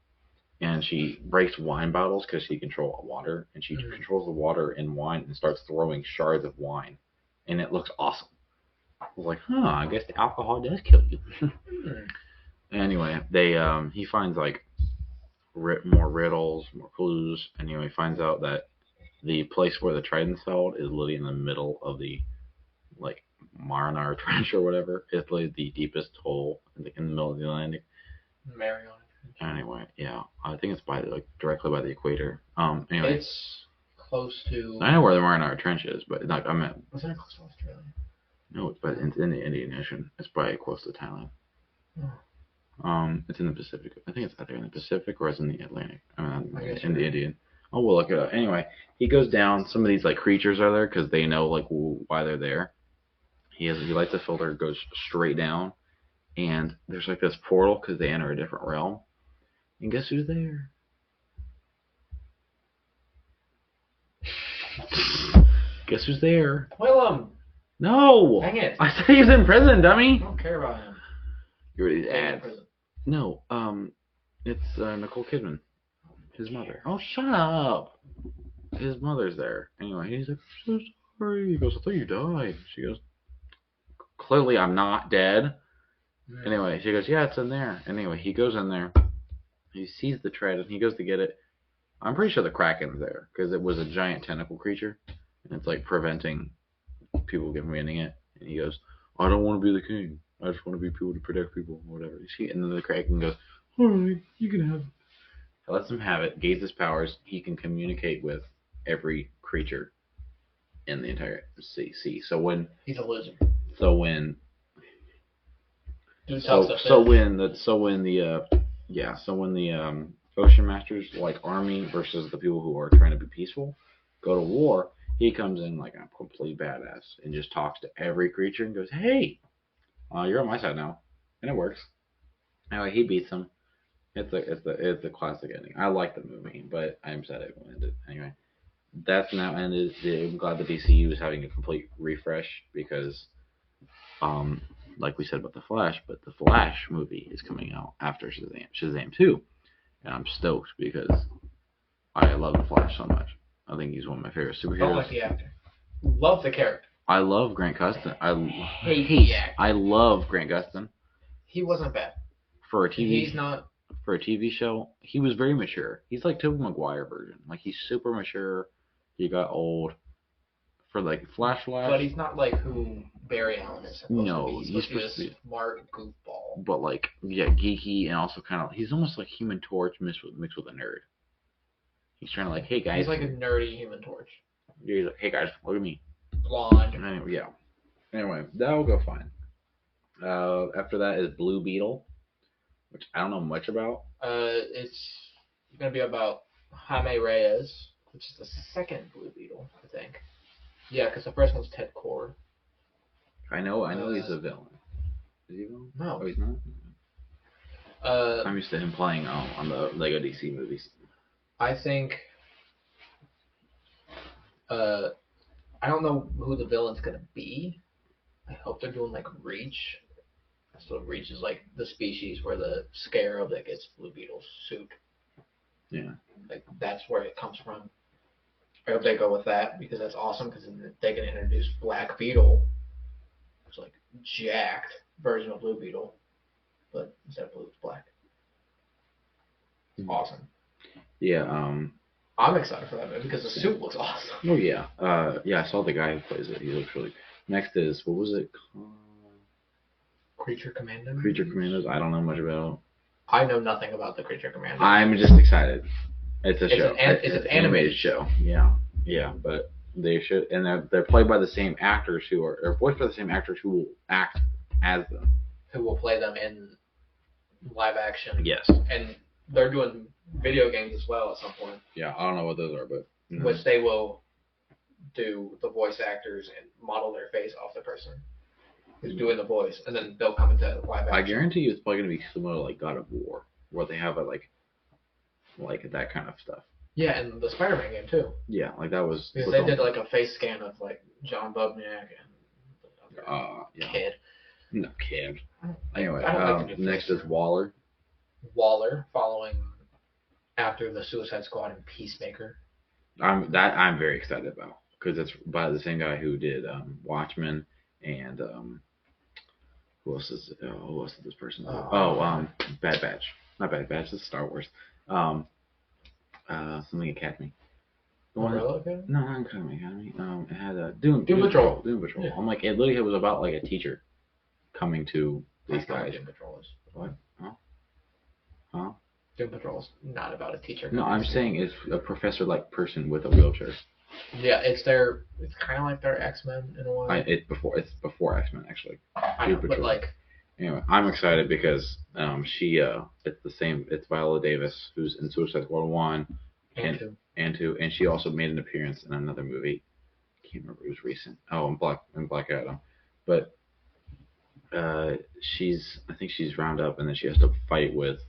And she breaks wine bottles because she controls water, and she controls the water in wine and starts throwing shards of wine, and it looks awesome. I was like, I guess the alcohol does kill you. Anyway, he finds more riddles, more clues, and he finds out that the place where the trident's held is literally in the middle of the Mariana Trench or whatever. It's literally the deepest hole in the middle of the Atlantic. Mariana. Anyway, yeah, I think it's directly by the equator. Anyway, it's close to. I know where the Mariana Trench is, but I meant. Wasn't it close to Australia? No, it's in the Indian Ocean. It's probably close to Thailand. Oh. It's in the Pacific. I think it's either in the Pacific or it's in the Atlantic. In the Indian. Oh, we'll look it up. Anyway, he goes down. Some of these creatures are there because they know why they're there. He lights a filter, goes straight down, and there's this portal because they enter a different realm. And guess who's there? Guess who's there? Willem. No. Dang it. I said he was in prison, dummy. I don't care about him. You ready to add? No. It's Nicole Kidman. His mother. Oh, shut up. His mother's there. Anyway, he's like, I'm so sorry. He goes, I thought you died. She goes, clearly I'm not dead. Anyway, she goes, yeah, it's in there. Anyway, he goes in there. He sees the trident. He goes to get it. I'm pretty sure the Kraken's there because it was a giant tentacle creature, and it's preventing people from getting it. And he goes, I don't want to be the king. I just want to be people to protect people or whatever. And then the Kraken goes, all right, you can have it. He lets him have it. Gains his powers. He can communicate with every creature in the entire sea. So when he's a lizard. So when the Ocean Masters army versus the people who are trying to be peaceful go to war, he comes in like a complete badass and just talks to every creature and goes, hey, you're on my side now. And it works. Anyway, he beats them. It's a classic ending. I like the movie, but I'm sad it ended. Anyway, that's now ended. I'm glad the DCU is having a complete refresh because, um, like we said about the Flash, but the Flash movie is coming out after Shazam 2, and I'm stoked because I love the Flash so much. I think he's one of my favorite superheroes. Don't like the actor. Love the character. I love Grant Gustin. I love Grant Gustin. He wasn't bad. For a TV, he's not. For a TV show, he was very mature. He's like Tobey Maguire version. Like he's super mature. He got old. For like Flash. But he's not like who Barry Allen is supposed to be. He's supposed to be a smart goofball. But like, yeah, geeky and also kind of. He's almost like Human Torch mixed with a nerd. He's trying to like, hey guys. He's like a nerdy Human Torch. He's like, hey guys, look at me. Blonde. Anyway, yeah. Anyway, that'll go fine. After that is Blue Beetle, which I don't know much about. It's gonna be about Jaime Reyes, which is the second Blue Beetle, I think. Yeah, because the first one's Ted Core. I know he's a villain. Is he a villain? No. Oh, he's not? I'm used to him playing on the Lego DC movies. I think... I don't know who the villain's gonna be. I hope they're doing like Reach. So Reach is like the species where the scarab that gets Blue Beetle's suit. Yeah. Like that's where it comes from. I hope they go with that because that's awesome because then they can introduce Black Beetle. It's like jacked version of Blue Beetle, but instead of blue, it's black. It's awesome. Yeah. I'm excited for that movie because the suit looks awesome. Oh yeah. Yeah, I saw the guy who plays it. He looks really. Next is what was it called? Creature Commandos. Creature Commandos. I don't know much about. I know nothing about the Creature Commandos. I'm just excited. It's a show. It's an animated show. Yeah, but they should, and they're played by the same actors or voiced by the same actors who will act as them. Who will play them in live action? Yes. And they're doing video games as well at some point. Yeah, I don't know what those are, but which they will do the voice actors and model their face off the person who's doing the voice, and then they'll come into live action. I guarantee you, it's probably gonna be similar to like God of War, where they have like that kind of stuff. Yeah, and the Spider-Man game too. Yeah, like that was because they did like a face scan of like John Bubniak and the other kid. No kid. Anyway, next is Waller. Waller, following after the Suicide Squad and Peacemaker. I'm very excited about because it's by the same guy who did Watchmen and who else is this person? Bad Batch. Not Bad Batch. It's Star Wars. Something Academy. Umbrella Academy? No, not Academy. It had Doom Patrol. Doom Patrol. Yeah. I'm like, it literally was about like a teacher coming to these guys. Doom Patrol is. What? Huh? Doom Patrol is not about a teacher. No, I'm saying it's a professor-like person with a wheelchair. Yeah, it's kind of like their X-Men in a way. It's before X-Men actually. I know, but like. Anyway, I'm excited because it's Viola Davis who's in Suicide Squad 1 and 2, and she also made an appearance in another movie. I can't remember, it was recent. Oh, in Black Adam. But I think she's round up and then she has to fight with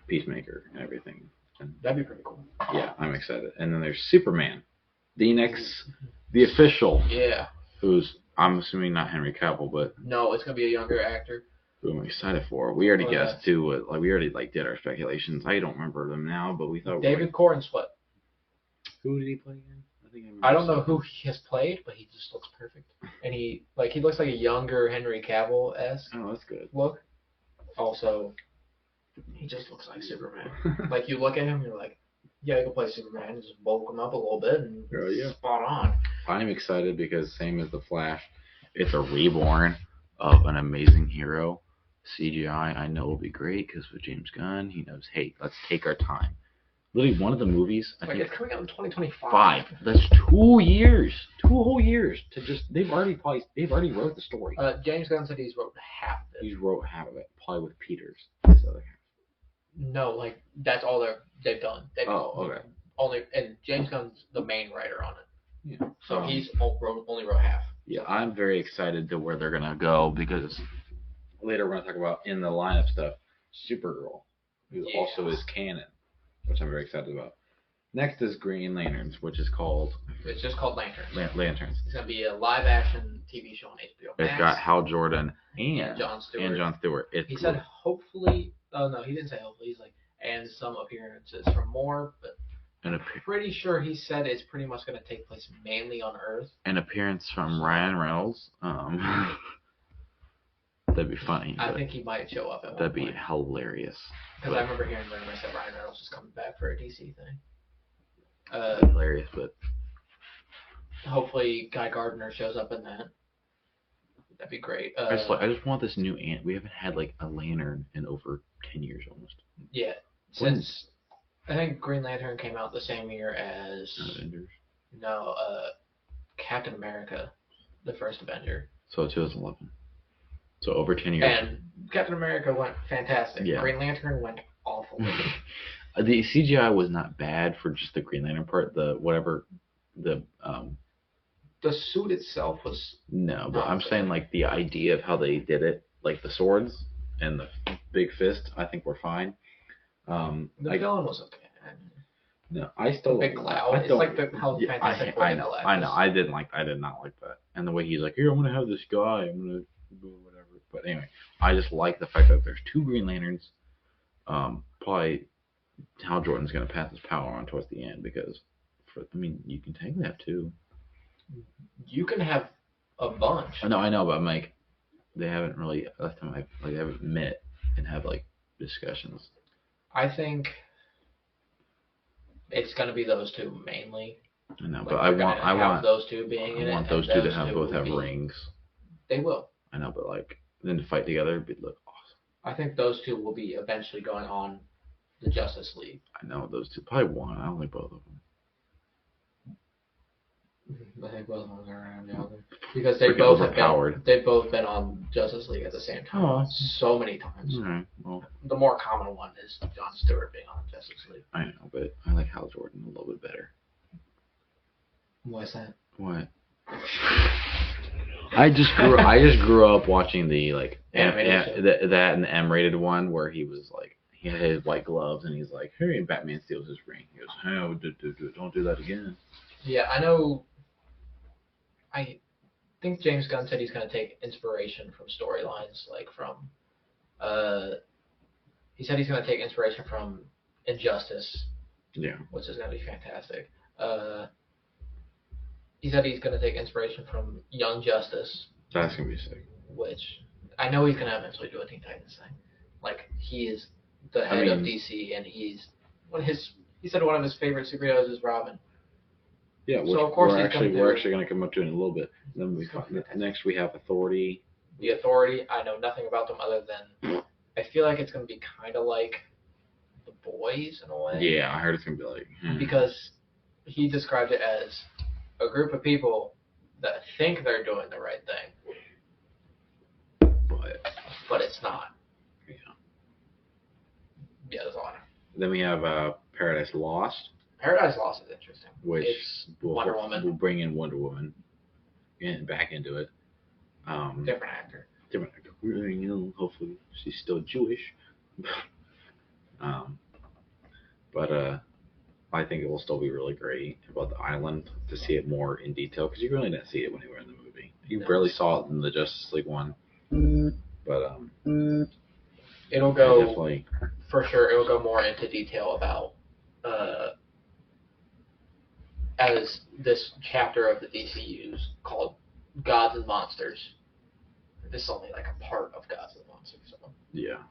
Peacemaker and everything. And that'd be pretty cool. Yeah, I'm excited. And then there's Superman, the official. Yeah. Who's I'm assuming not Henry Cavill, but no, it's gonna be a younger actor. Who I'm excited for. We already guessed too. Like we already did our speculations. I don't remember them now, but we thought David Corenswet. Who did he play again? I don't know who he has played, but he just looks perfect. And he looks like a younger Henry Cavill-esque. Oh, that's good. Look. Also, he just looks like Superman. Like you look at him, you're like, yeah, he can play Superman. Just bulk him up a little bit and spot on. I'm excited because same as the Flash, it's a reborn of an amazing hero. CGI, I know will be great because with James Gunn, he knows, hey, let's take our time. Literally, one of the movies, I think it's coming out in 2025. That's 2 years, 2 whole years to just. They've already wrote the story. James Gunn said he's wrote half of it. He's wrote half of it, probably with Peters. This other half. No, like that's all they've done. And James Gunn's the main writer on it. Yeah. So he's only wrote half. Yeah, I'm very excited to where they're gonna go because later we're gonna talk about in the lineup stuff. Supergirl who also is canon, which I'm very excited about. Next is Green Lanterns, which is called... It's just called Lanterns. Lanterns. It's going to be a live-action TV show on HBO Max. It's got Hal Jordan and Jon Stewart. It's said hopefully... Oh, no, he didn't say hopefully. He's like, and some appearances from more, but I'm pretty sure he said it's pretty much going to take place mainly on Earth. An appearance from Ryan Reynolds. That'd be funny. I think he might show up at one That'd point. be hilarious. Because I remember hearing rumors that Ryan Reynolds is coming back for a DC thing. Hilarious, but hopefully Guy Gardner shows up in that. That'd be great. I just want this new ant. We haven't had like a lantern in over 10 years almost. Yeah, since I think Green Lantern came out the same year as Avengers. No, Captain America, the first Avenger. So 2011. So over 10 years. And Captain America went fantastic. Yeah. Green Lantern went awful. The CGI was not bad for just the Green Lantern part. The suit itself was but I'm saying like the idea of how they did it, like the swords and the big fist, I think were fine. The villain was okay. No, I still big cloud. It's like how Fantastic Four. I know. I did not like that. And the way he's like, here, I'm gonna have this guy. I'm gonna do whatever. But anyway, I just like the fact that there's two Green Lanterns. Probably Hal Jordan's gonna pass his power on towards the end because, you can technically have two. You can have a bunch. I know, but I'm like, they haven't really. Last time they haven't met and have like discussions. I think it's gonna be those two mainly. I know, but I want those two being in it. I want those two to have both have rings. They will. I know, but like then to fight together would look awesome. I think those two will be eventually going on the Justice League. I know those two. Probably one. I don't like both of them. I think both of them are around the other because they've both been on Justice League at the same time so many times. Right, well, the more common one is Jon Stewart being on Justice League. I know, but I like Hal Jordan a little bit better. Why's that? What? I just grew up watching the like that and the M-rated one where he was like he had his white gloves and he's like, hey, and Batman steals his ring. He goes, hey, don't do that again. Yeah, I know. I think James Gunn said he's going to take inspiration from storylines, like from. He said he's going to take inspiration from Injustice. Yeah. Which is going to be fantastic. He said he's going to take inspiration from Young Justice. That's going to be sick. Which I know he's going to eventually do a Teen Titans thing. Like he is the head of DC, and he said one of his favorite superheroes is Robin. Yeah, which so of course we're actually going to come up to it in a little bit. Then next we have Authority. The Authority, I know nothing about them other than I feel like it's going to be kind of like The Boys in a way. Yeah, I heard it's going to be like because he described it as a group of people that think they're doing the right thing, but it's not. Yeah, that's all I know. Then we have Paradise Lost. Paradise Lost is interesting. Which Wonder Woman. We'll bring in Wonder Woman back into it. Different actor. Hopefully she's still Jewish. But I think it will still be really great about the island to see it more in detail because you really didn't see it when you were in the movie. You barely saw it in the Justice League one. But it'll go for sure. It'll go more into detail about as this chapter of the DCUs called Gods and Monsters. This is only like a part of Gods and Monsters. So. Yeah.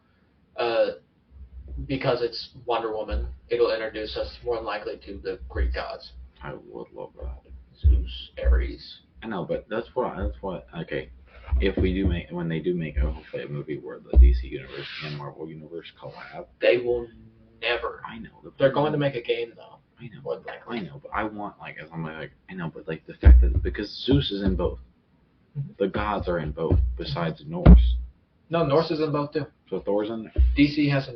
Because it's Wonder Woman, it'll introduce us more than likely to the Greek gods. I would love that. Zeus, Ares. I know, but that's what. Okay, if we do when they do make hopefully a movie where the DC universe and Marvel universe collab, they will never. I know. They're going to make a game though. I know. More than likely. I know, but I want I know, but like the fact that because Zeus is in both, the gods are in both besides Norse. No, Norse is in both too. So Thor's in there. DC has a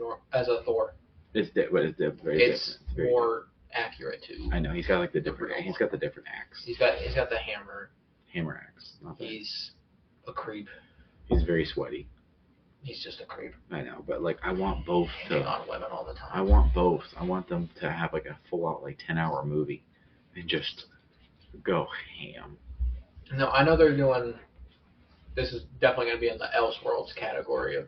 Thor. It's very different. It's more accurate too. I know he's got like the different. He's got the different axe. He's got the hammer. Hammer axe. He's a creep. He's very sweaty. He's just a creep. I know, but like I want both to. Hitting on women all the time. I want both. I want them to have like a full out like 10-hour movie, and just go ham. No, I know they're doing. This is definitely going to be in the Elseworlds category of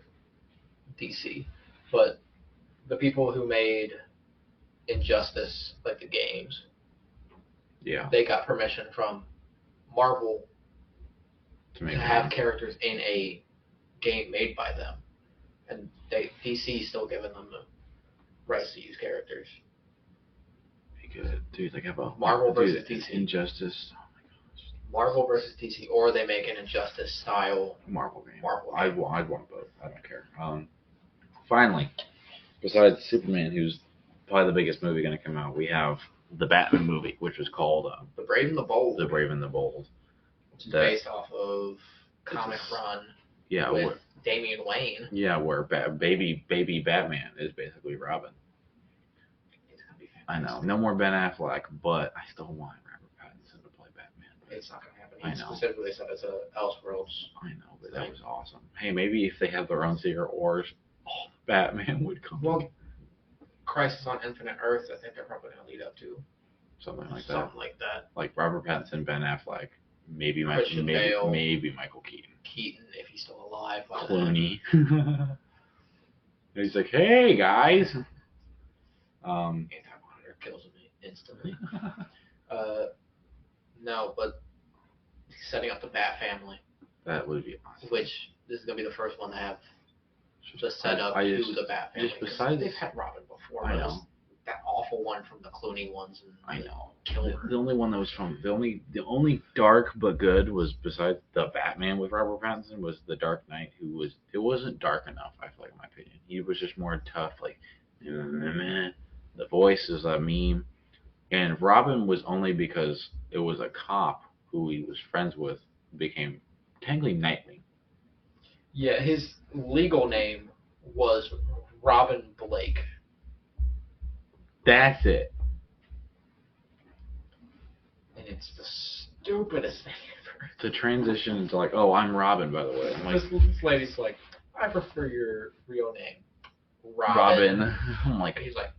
DC, but the people who made Injustice, like the games, yeah, they got permission from Marvel to have characters in a game made by them, and DC still giving them the rights to use characters. Good, dude. Like about Marvel versus DC. Injustice. Oh my gosh. Marvel versus DC, or they make an Injustice style Marvel game. I'd want both. I don't care. Finally, besides Superman, who's probably the biggest movie going to come out, we have the Batman movie, which was called The Brave and the Bold. The Brave and the Bold. Which is based off of comic run. Yeah, with Damian Wayne. Yeah, where baby Batman is basically Robin. It's gonna be fantastic. I know, no more Ben Affleck, but I still want Robert Pattinson to play Batman. It's not gonna happen. I know. Specifically said it's a Elseworlds. I know, but that was awesome. Hey, maybe if they have their own Secret Wars, Batman would come. Well, Crisis on Infinite Earths, I think they're probably gonna lead up to something like that. Like Robert Pattinson, Ben Affleck, maybe Bale, maybe Michael Keaton. Keaton, if he's still alive. Clooney. He's like, hey guys. Anti-Monitor kills me instantly. No, but setting up the Bat family. That would be awesome. Which this is gonna be the first one to have the setup to the Bat family. Besides, they've had Robin before. I know. That awful one from the Clooney ones. And I know. Killer. The only one that was from the only dark but good was, besides the Batman with Robert Pattinson, was the Dark Knight. It wasn't dark enough, I feel like, in my opinion. He was just more tough, like the voice is a meme, and Robin was only because it was a cop who he was friends with became technically Nightwing. Yeah, his legal name was Robin Blake. That's it. And it's the stupidest thing ever. The transition to like, oh, I'm Robin, by the way. I'm like, this lady's like, I prefer your real name, Robin. I'm like, he's like,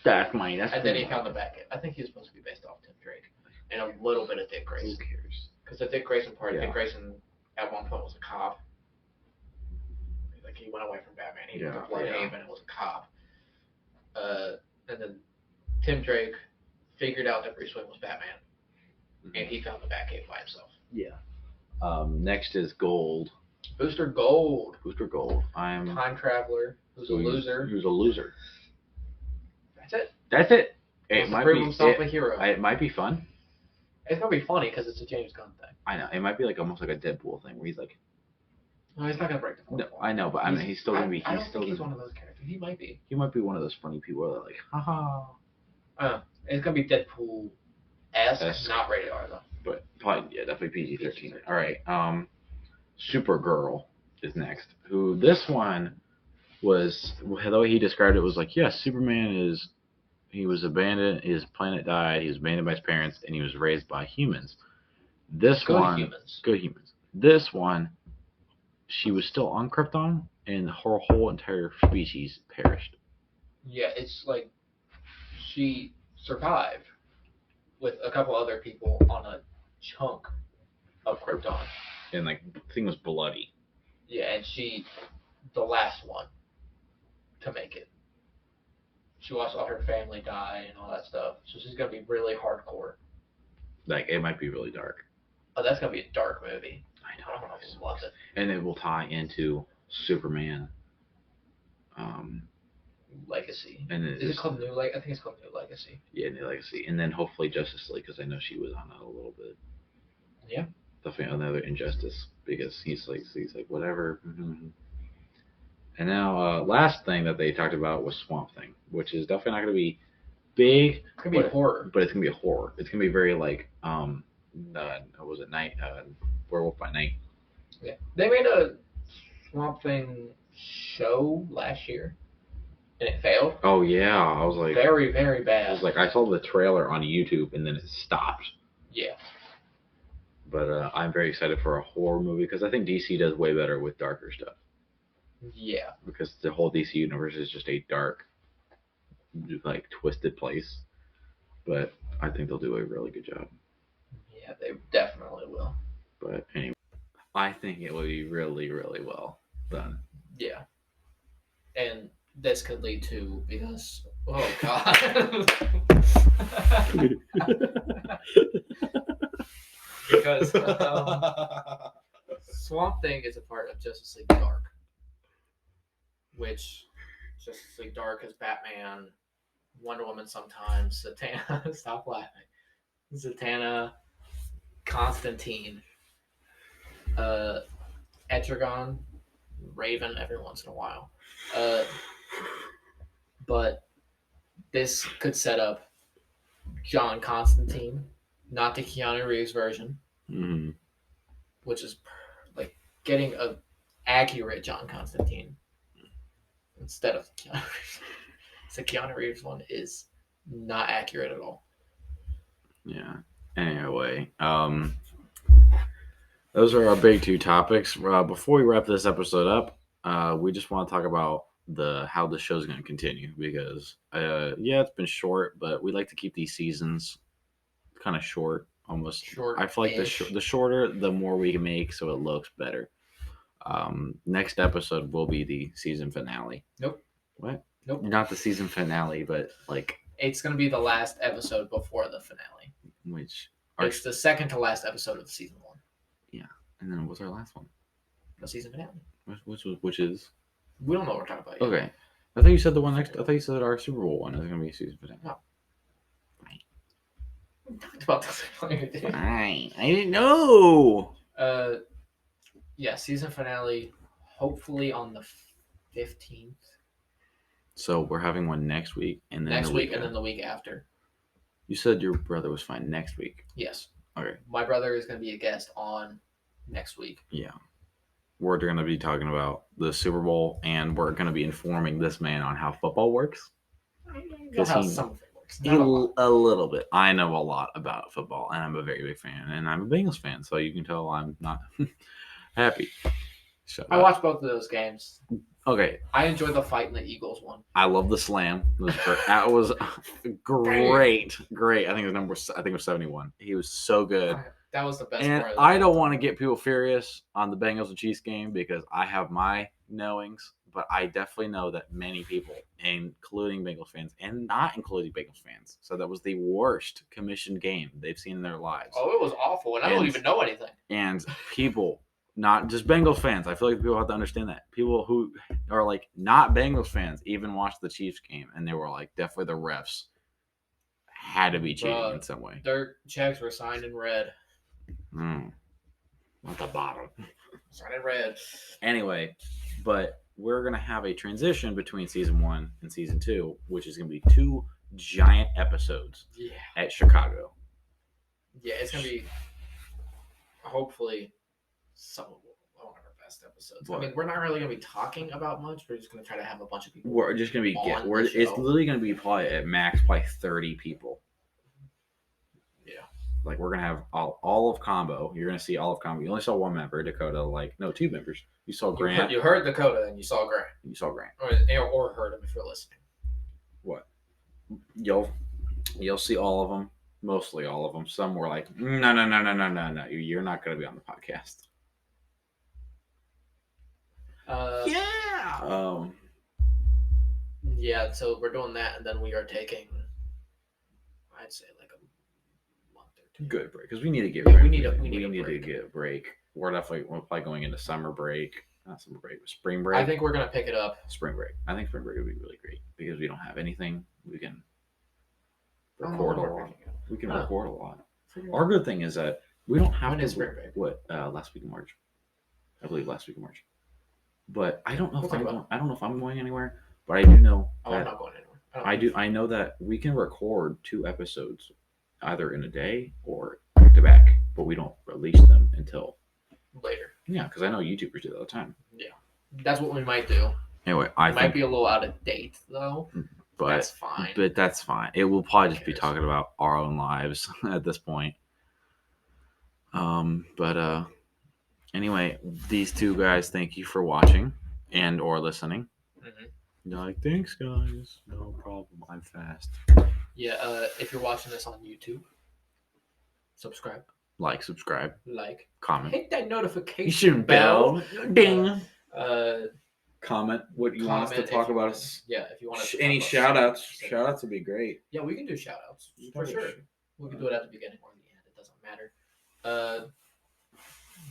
that's mine. And then he found the back end. I think he was supposed to be based off Tim Drake and a little bit of Dick Grayson. Who cares? Because the Dick Grayson part, Dick Grayson at one point was a cop. Like he went away from Batman. He went to Bloodhaven and was a cop. And then Tim Drake figured out that Bruce Wayne was Batman, and he found the Batcave by himself. Yeah. Next is Gold. Booster Gold. I'm time traveler who's a loser. Who's a loser. That's it. It might prove himself a hero. It might be fun. It's gonna be funny because it's a James Gunn thing. I know. It might be like almost like a Deadpool thing where he's like. No, he's not gonna break the fourth wall. I know, but I mean, he's still gonna be. I don't think he's one of those characters. He might be. He might be one of those funny people that are like, haha. It's gonna be Deadpool-esque, not rated R though. But probably, definitely PG-13. All right. Supergirl is next. Who this one was? The way he described it was like, yes, Superman is. He was abandoned. His planet died. He was abandoned by his parents, and he was raised by humans. Good humans. This one. She was still on Krypton, and her whole entire species perished. Yeah, it's like she survived with a couple other people on a chunk of Krypton. And like the thing was bloody. Yeah, and she, the last one to make it. She watched all her family die and all that stuff, so she's gonna be really hardcore. Like it might be really dark. Oh, that's gonna be a dark movie. I know. I love it. And it will tie into Superman. Legacy. And is it called New Legacy? I think it's called New Legacy. Yeah, New Legacy. And then hopefully Justice League, because I know she was on that a little bit. Yeah. Definitely another Injustice, because he's like whatever. Mm-hmm. And now, last thing that they talked about was Swamp Thing, which is definitely not going to be big. It's going to be a horror. But it's going to be a horror. It's going to be very like, what was it, Werewolf by Night. Yeah. They made a Swamp Thing show last year, and it failed. Oh, yeah. I was like... Very, very bad. I was like, I saw the trailer on YouTube, and then it stopped. Yeah. But I'm very excited for a horror movie, because I think DC does way better with darker stuff. Yeah. Because the whole DC universe is just a dark, like twisted place. But I think they'll do a really good job. Yeah, they definitely will. But anyway, I think it will be really, really well done. Yeah. And this could lead to, because, oh god. Because Swamp Thing is a part of Justice League Dark, which Justice League Dark is Batman, Wonder Woman sometimes, Zatanna, stop laughing, Zatanna, Constantine, Etrigan, Raven every once in a while. But this could set up John Constantine, not the Keanu Reeves version, which is like getting a accurate John Constantine instead of Keanu Reeves. The Keanu Reeves one is not accurate at all. Yeah. Anyway, those are our big two topics. Before we wrap this episode up, we just want to talk about how the show's going to continue because, it's been short, but we like to keep these seasons kind of short, almost. Short. I feel like the shorter, the more we can make, so it looks better. Next episode will be the season finale. Nope. What? Nope. Not the season finale, but like it's going to be the last episode before the finale. Which it's the second to last episode of season 1. Yeah, and then what's our last one? The season finale. Which is? We don't know what we're talking about yet. Okay, I thought you said the one next. I thought you said our Super Bowl one is going to be a season finale. No. We talked about this earlier. Fine. I didn't know. Yeah, season finale, hopefully on the 15th. So we're having one next week, and then next week, and then the week after. You said your brother was fine next week. Yes. Okay. My brother is going to be a guest on next week. Yeah. We're going to be talking about the Super Bowl, and we're going to be informing this man on how football works. How some of it works. A little bit. I know a lot about football, and I'm a very big fan, and I'm a Bengals fan, so you can tell I'm not happy. I watched both of those games. Okay. I enjoyed the fight in the Eagles one. I love the slam. That was great. Great. I think his number was 71. He was so good. That was the best and part. I don't want to get people furious on the Bengals and Chiefs game because I have my knowings, but I definitely know that many people, including Bengals fans and not including Bengals fans, said that was the worst commissioned game they've seen in their lives. Oh, it was awful, and I don't even know anything. And people, not just Bengals fans, I feel like people have to understand that. People who are like not Bengals fans even watched the Chiefs game, and they were like, definitely the refs had to be cheating in some way. Their checks were signed in red. At the bottom. Signed in red. Anyway, but we're going to have a transition between season 1 and season 2, which is going to be 2 giant episodes at Chicago. Yeah, it's going to be hopefully some of one of our best episodes. What? I mean, we're not really going to be talking about much. We're just going to try to have a bunch of people. We're just going to be it's literally going to be probably at max 30 people. Yeah. Like we're going to have all of combo. You're going to see all of combo. You only saw one member, Dakota. No, 2 members. You saw Grant. You heard Dakota and you saw Grant. Or heard him if you're listening. What? You'll see all of them. Mostly all of them. Some were like, no. You're not going to be on the podcast. Yeah, so we're doing that, and then we are taking, I'd say, like a month or 2. Good break, because we need to get we need to get a break. We're probably going into summer break. Not summer break, but spring break. I think we're going to pick it up. Spring break. I think spring break would be really great, because we don't have anything. We can record a lot. We can record a lot. Our good thing is that we don't have to. Spring break? What? Last week of March. I believe last week of March. But I don't know if I'm going anywhere. But I do know. I'm not going anywhere. I know that we can record 2 episodes, either in a day or back to back, but we don't release them until later. Yeah, because I know YouTubers do that all the time. Yeah, that's what we might do. Anyway, it might be a little out of date though. But that's fine. But that's fine. It will probably just be talking about our own lives at this point. Anyway, these 2 guys, thank you for watching. and or listening. Mm-hmm. You're like, thanks, guys. No problem. I'm fast. Yeah. If you're watching this on YouTube, subscribe, Subscribe, comment, hit that notification bell, ding. Comment what you want us to talk about. Yeah, if you want us to any shout outs. Shout outs would be great. Yeah, we can do shout outs for sure. We can do it at the beginning or the end. It doesn't matter.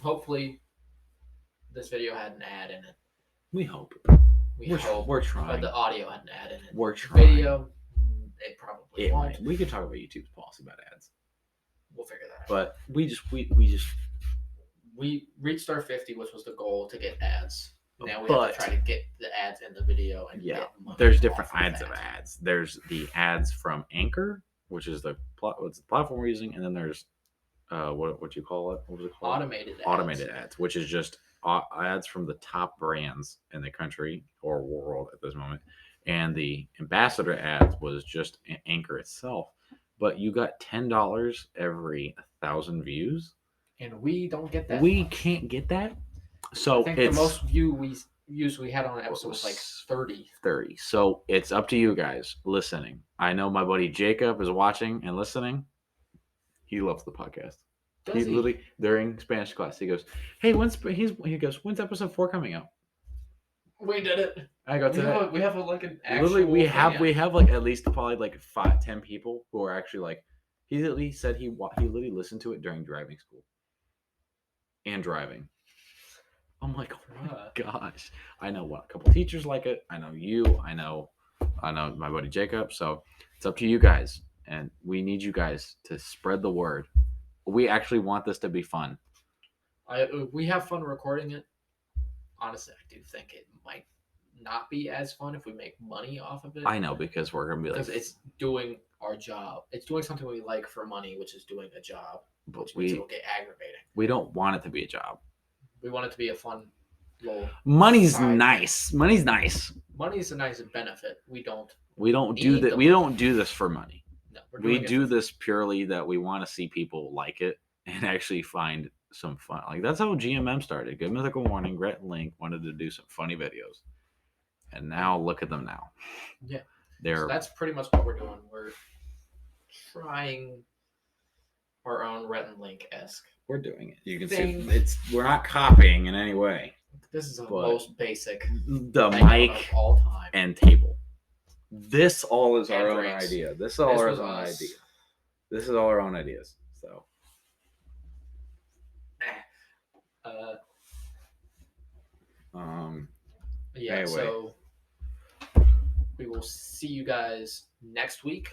Hopefully, this video had an ad in it. We hope. We're trying. But the audio had an ad in it. We're trying. Video, it probably won't. We could talk about YouTube's policy about ads. We'll figure that out. But we reached our 50, which was the goal to get ads. Now we have to try to get the ads in the video and get money. There's different kinds of ads. There's the ads from Anchor, which is what's the platform we're using, and then there's what you call it? What was it called? Automated ads, which is just ads from the top brands in the country or world at this moment. And the ambassador ads was just Anchor itself. But you got $10 every 1,000 views. And we don't get that. We can't get that. So I think the most views we had on an episode was like 30. 30. So it's up to you guys listening. I know my buddy Jacob is watching and listening. He loves the podcast. He literally during Spanish class he goes, "Hey, when's episode 4 coming out?" We did it. I go to we have an actual literally we have like at least probably like 5-10 people who are actually like he literally said he literally listened to it during driving school and driving. I'm like, oh my gosh. I know a couple teachers like it. I know you. I know my buddy Jacob. So it's up to you guys. And we need you guys to spread the word. We actually want this to be fun. We have fun recording it. Honestly, I do think it might not be as fun if we make money off of it. I know, because we're going to be like... Because it's doing our job. It's doing something we like for money, which is doing a job. But which will get aggravating. We don't want it to be a job. We want it to be a fun little... Money's nice. Money's nice. Money's a nice benefit. We don't do that. We don't do this for money. No, we do this purely that we want to see people like it and actually find some fun. Like that's how GMM started. Good Mythical Morning, Rhett and Link wanted to do some funny videos. And now look at them now. Yeah. So that's pretty much what we're doing. We're trying our own Rhett and Link-esque. We're doing it. You can see we're not copying in any way. This is the most basic. The mic of all time and table. This all is our own idea. This is all our own idea. This is all our own ideas. So. Yeah. Anyway. So we will see you guys next week.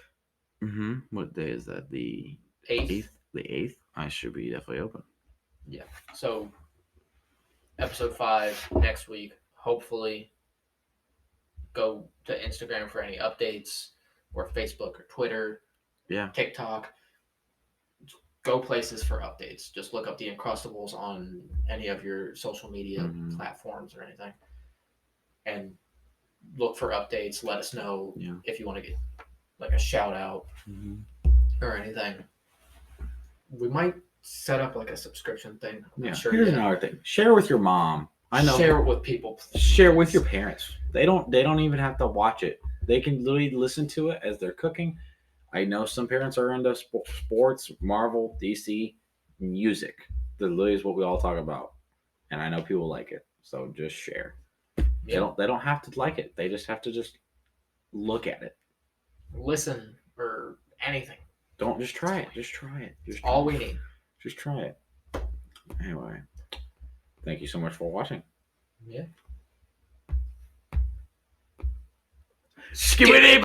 Mm-hmm. What day is that? The 8th. The 8th. I should be definitely open. Yeah. So episode 5 next week. Hopefully, go to Instagram for any updates, or Facebook or Twitter. Yeah. TikTok. Go places for updates. Just look up the Uncrustables on any of your social media platforms or anything, and look for updates. Let us know if you want to get like a shout out or anything. We might set up like a subscription thing. Here's another thing. Share with your mom. I know. Share it with people. Please. Share with your parents. They don't even have to watch it. They can literally listen to it as they're cooking. I know some parents are into sports, Marvel, DC, music. That literally is what we all talk about, and I know people like it. So just share. Yeah. They don't have to like it. They just have to just look at it, listen, or anything. Don't just try it. Just try it. Just all we need. Just try it. Anyway, thank you so much for watching. Yeah. Skibbity